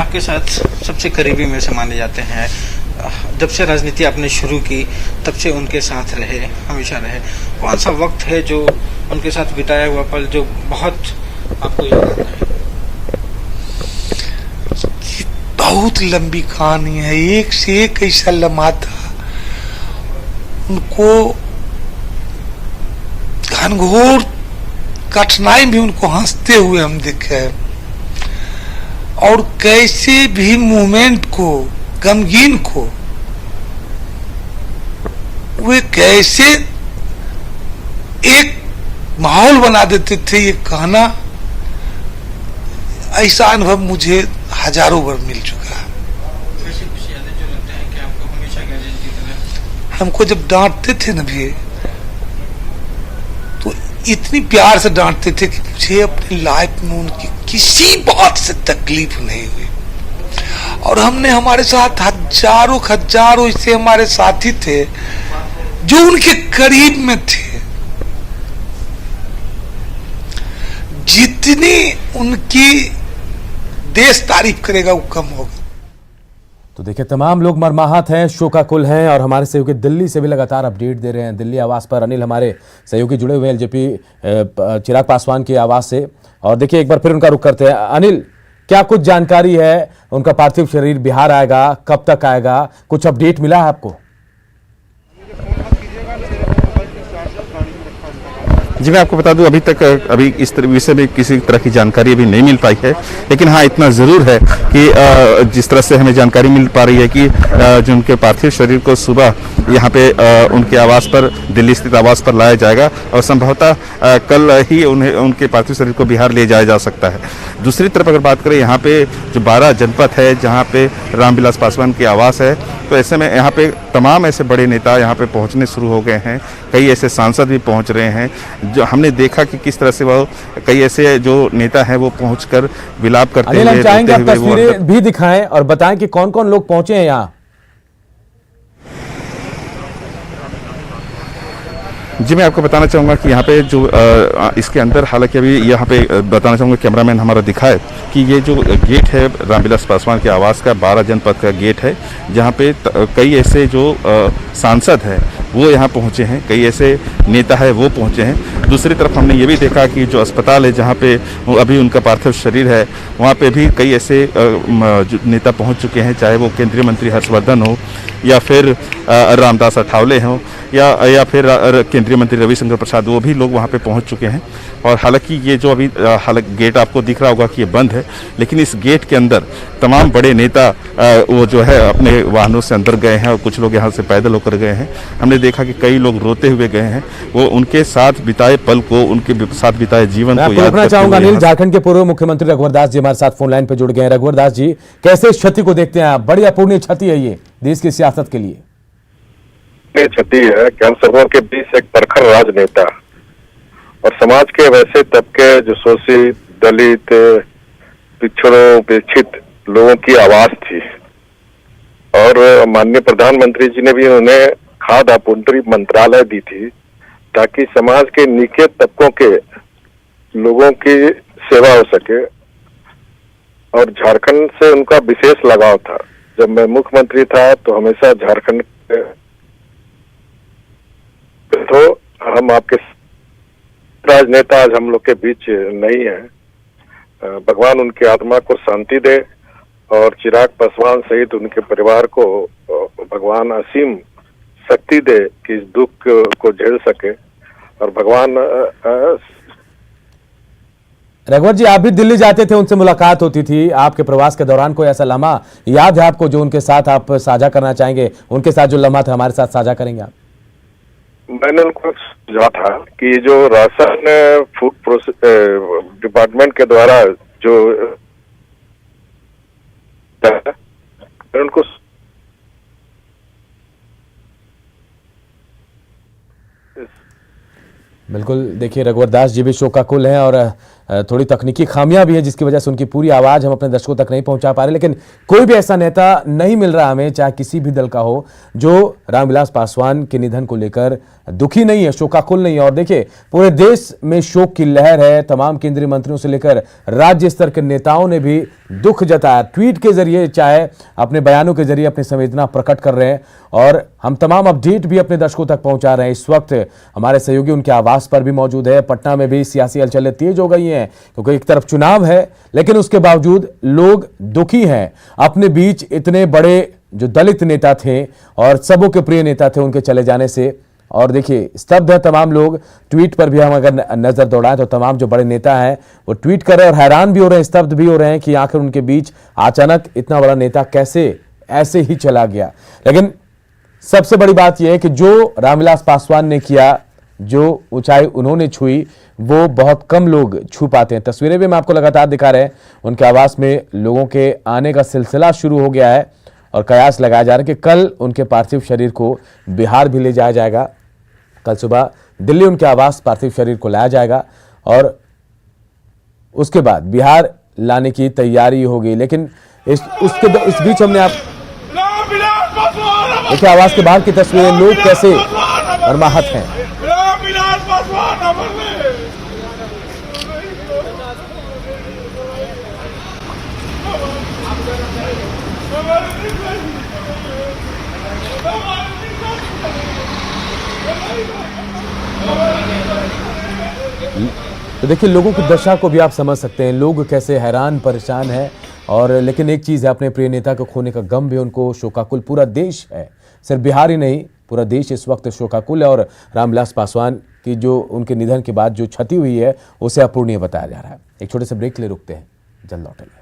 आपके साथ सबसे करीबी में से माने जाते हैं, जब से राजनीति आपने शुरू की तब से उनके साथ रहे, हमेशा रहे। कौन सा वक्त है जो उनके साथ बिताया हुआ पल जो बहुत आपको याद आता है? बहुत लंबी कहानी है, एक से एक ऐसा लम्हा था। उनको घनघोर कठिनाई भी उनको हंसते हुए हम देखे और कैसे भी मूवमेंट को, गमगीन को वे कैसे एक माहौल बना देते थे, ये कहना, ऐसा अनुभव मुझे हजारों बार मिल चुका है। हमको जब डांटते थे ना भी, तो इतनी प्यार से डांटते थे कि मुझे अपनी लाइफ में उनकी किसी बात से तकलीफ नहीं हुई। और हमने, हमारे साथ हजारों ऐसे हमारे साथी थे जो उनके करीब में थे, जितनी उनकी देश तारीफ करेगा वो कम होगा। तो देखिए, तमाम लोग मरमाहत हैं, शोकाकुल हैं और हमारे सहयोगी दिल्ली से भी लगातार अपडेट दे रहे हैं। दिल्ली आवास पर अनिल हमारे सहयोगी जुड़े हुए हैं एलजेपी चिराग पासवान के आवास से। और देखिए, एक बार फिर उनका रुख करते हैं। अनिल, क्या कुछ जानकारी है? उनका पार्थिव शरीर बिहार आएगा, कब तक आएगा, कुछ अपडेट मिला है आपको? जी, मैं आपको बता दूं, अभी इस विषय में किसी तरह की जानकारी अभी नहीं मिल पाई है, लेकिन हाँ इतना ज़रूर है कि जिस तरह से हमें जानकारी मिल पा रही है कि जो उनके पार्थिव शरीर को सुबह यहाँ पे उनके आवास पर, दिल्ली स्थित आवास पर लाया जाएगा और संभवतः कल ही उन्हें, उनके पार्थिव शरीर को बिहार ले जाया जा सकता है। दूसरी तरफ अगर बात करें, यहाँ पे जो 12 जनपद है जहाँ पे रामविलास पासवान के आवास है, तो ऐसे में यहाँ पे तमाम ऐसे बड़े नेता यहाँ पे पहुँचने शुरू हो गए हैं। कई ऐसे सांसद भी पहुँच रहे हैं, जो हमने देखा कि किस तरह से वो कई ऐसे जो नेता हैं वो पहुंचकर विलाप करते हुए, हम चाहेंगे आप तस्वीरें भी दिखाएं और बताएं कि कौन कौन लोग पहुंचे हैं यहाँ। जी, मैं आपको बताना चाहूँगा कि यहाँ पे जो इसके अंदर, हालांकि अभी यहाँ पे बताना चाहूँगा, कैमरामैन हमारा दिखाए कि ये जो गेट है रामविलास पासवान के आवास का, 12 जनपद का गेट है, जहाँ पे कई ऐसे जो सांसद हैं वो यहाँ पहुँचे हैं, कई ऐसे नेता है वो पहुँचे हैं। दूसरी तरफ हमने ये भी देखा कि जो अस्पताल है जहाँ पे अभी उनका पार्थिव शरीर है, वहाँ पे भी कई ऐसे नेता पहुँच चुके हैं, चाहे वो केंद्रीय मंत्री हर्षवर्धन हो या फिर रामदास अठावले हों या फिर केंद्रीय मंत्री रविशंकर प्रसाद, वो भी लोग वहाँ पे पहुँच चुके हैं। और हालांकि ये जो अभी गेट आपको दिख रहा होगा कि ये बंद है, लेकिन इस गेट के अंदर तमाम बड़े नेता वो जो है अपने वाहनों से अंदर गए हैं और कुछ लोग यहाँ से पैदल होकर गए हैं। हमने देखा कि कई लोग रोते हुए गए हैं, वो उनके साथ बिताए पल को, उनके साथ बिताए जीवन को याद करते चाहूंगा। अनिल, झारखंड के पूर्व मुख्यमंत्री रघुवर दास जी हमारे साथ फोन लाइन पे जुड़ गए हैं। रघुवर दास जी, कैसे इस क्षति को देखते हैं आप? बड़ी अपूर्णीय क्षति है ये देश की सियासत के लिए। क्षति है कि हम सबों के बीच एक प्रखर राजनेता और समाज के वैसे तबके जो शोषित, दलित, पिछड़ों, उपेक्षित लोगों की आवाज थी। और माननीय प्रधानमंत्री जी ने भी उन्हें खाद्य आपूर्ति मंत्रालय दी थी ताकि समाज के नीचे तबकों के लोगों की सेवा हो सके। और झारखंड से उनका विशेष लगाव था। जब मैं मुख्यमंत्री था तो हमेशा झारखंड तो हम आपके राजनेता आज हम लोग के बीच नहीं है। भगवान उनकी आत्मा को शांति दे और चिराग पासवान सहित उनके परिवार को भगवान असीम शक्ति दे कि इस दुख को झेल सके। और भगवान रघुवर जी, आप भी दिल्ली जाते थे, उनसे मुलाकात होती थी। आपके प्रवास के दौरान कोई ऐसा लम्हा याद है आपको जो उनके साथ आप साझा करना चाहेंगे? उनके साथ जो लम्हा था हमारे साथ साझा करेंगे आप? मैंने उनको सुझाव था कि जो राशन फूड डिपार्टमेंट के द्वारा जो उनको बिल्कुल, देखिए रघुवर दास जी भी शोकाकुल हैं और थोड़ी तकनीकी खामियां भी हैं जिसकी वजह से उनकी पूरी आवाज़ हम अपने दर्शकों तक नहीं पहुंचा पा रहे। लेकिन कोई भी ऐसा नेता नहीं मिल रहा हमें, चाहे किसी भी दल का हो, जो रामविलास पासवान के निधन को लेकर दुखी नहीं है, शोकाकुल नहीं है। और देखिए, पूरे देश में शोक की लहर है। तमाम केंद्रीय मंत्रियों से लेकर राज्य स्तर के नेताओं ने भी दुख जताया, ट्वीट के जरिए चाहे अपने बयानों के जरिए अपनी संवेदना प्रकट कर रहे हैं। और हम तमाम अपडेट भी अपने दर्शकों तक पहुंचा रहे हैं। इस वक्त हमारे सहयोगी उनके आवास पर भी मौजूद है। पटना में भी सियासी हलचलें तेज हो गई हैं क्योंकि एक तरफ चुनाव है, लेकिन उसके बावजूद लोग दुखी हैं। अपने बीच इतने बड़े जो दलित नेता थे और सबों के प्रिय नेता थे, उनके चले जाने से और देखिए स्तब्ध है तमाम लोग। ट्वीट पर भी हम अगर नजर दौड़ाएं तो तमाम जो बड़े नेता हैं वो ट्वीट कर रहे हैं और हैरान भी हो रहे हैं, स्तब्ध भी हो रहे हैं कि आखिर उनके बीच अचानक इतना बड़ा नेता कैसे ऐसे ही चला गया। लेकिन सबसे बड़ी बात यह है कि जो रामविलास पासवान ने किया, जो ऊंचाई उन्होंने छुई, वो बहुत कम लोग छू पाते हैं। तस्वीरें भी हम आपको लगातार दिखा रहे हैं। उनके आवास में लोगों के आने का सिलसिला शुरू हो गया है और कयास लगाया जा रहा है कि कल उनके पार्थिव शरीर को बिहार भी ले जाया जाएगा। कल सुबह दिल्ली उनके आवास पार्थिव शरीर को लाया जाएगा और उसके बाद बिहार लाने की तैयारी होगी। लेकिन इस बीच हमने आप देखिए आवास के बाहर की तस्वीरें, लोग कैसे मरमाहत हैं। तो देखिए लोगों की दशा को भी आप समझ सकते हैं, लोग कैसे हैरान परेशान हैं। और लेकिन एक चीज है, अपने प्रिय नेता को खोने का गम भी उनको शोकाकुल पूरा देश है। सिर्फ बिहार ही नहीं, पूरा देश इस वक्त शोकाकुल है। और रामविलास पासवान की जो उनके निधन के बाद जो क्षति हुई है उसे अपूर्णीय बताया जा रहा है। एक छोटे से ब्रेक के लिए रुकते हैं, जल्द लौटेंगे।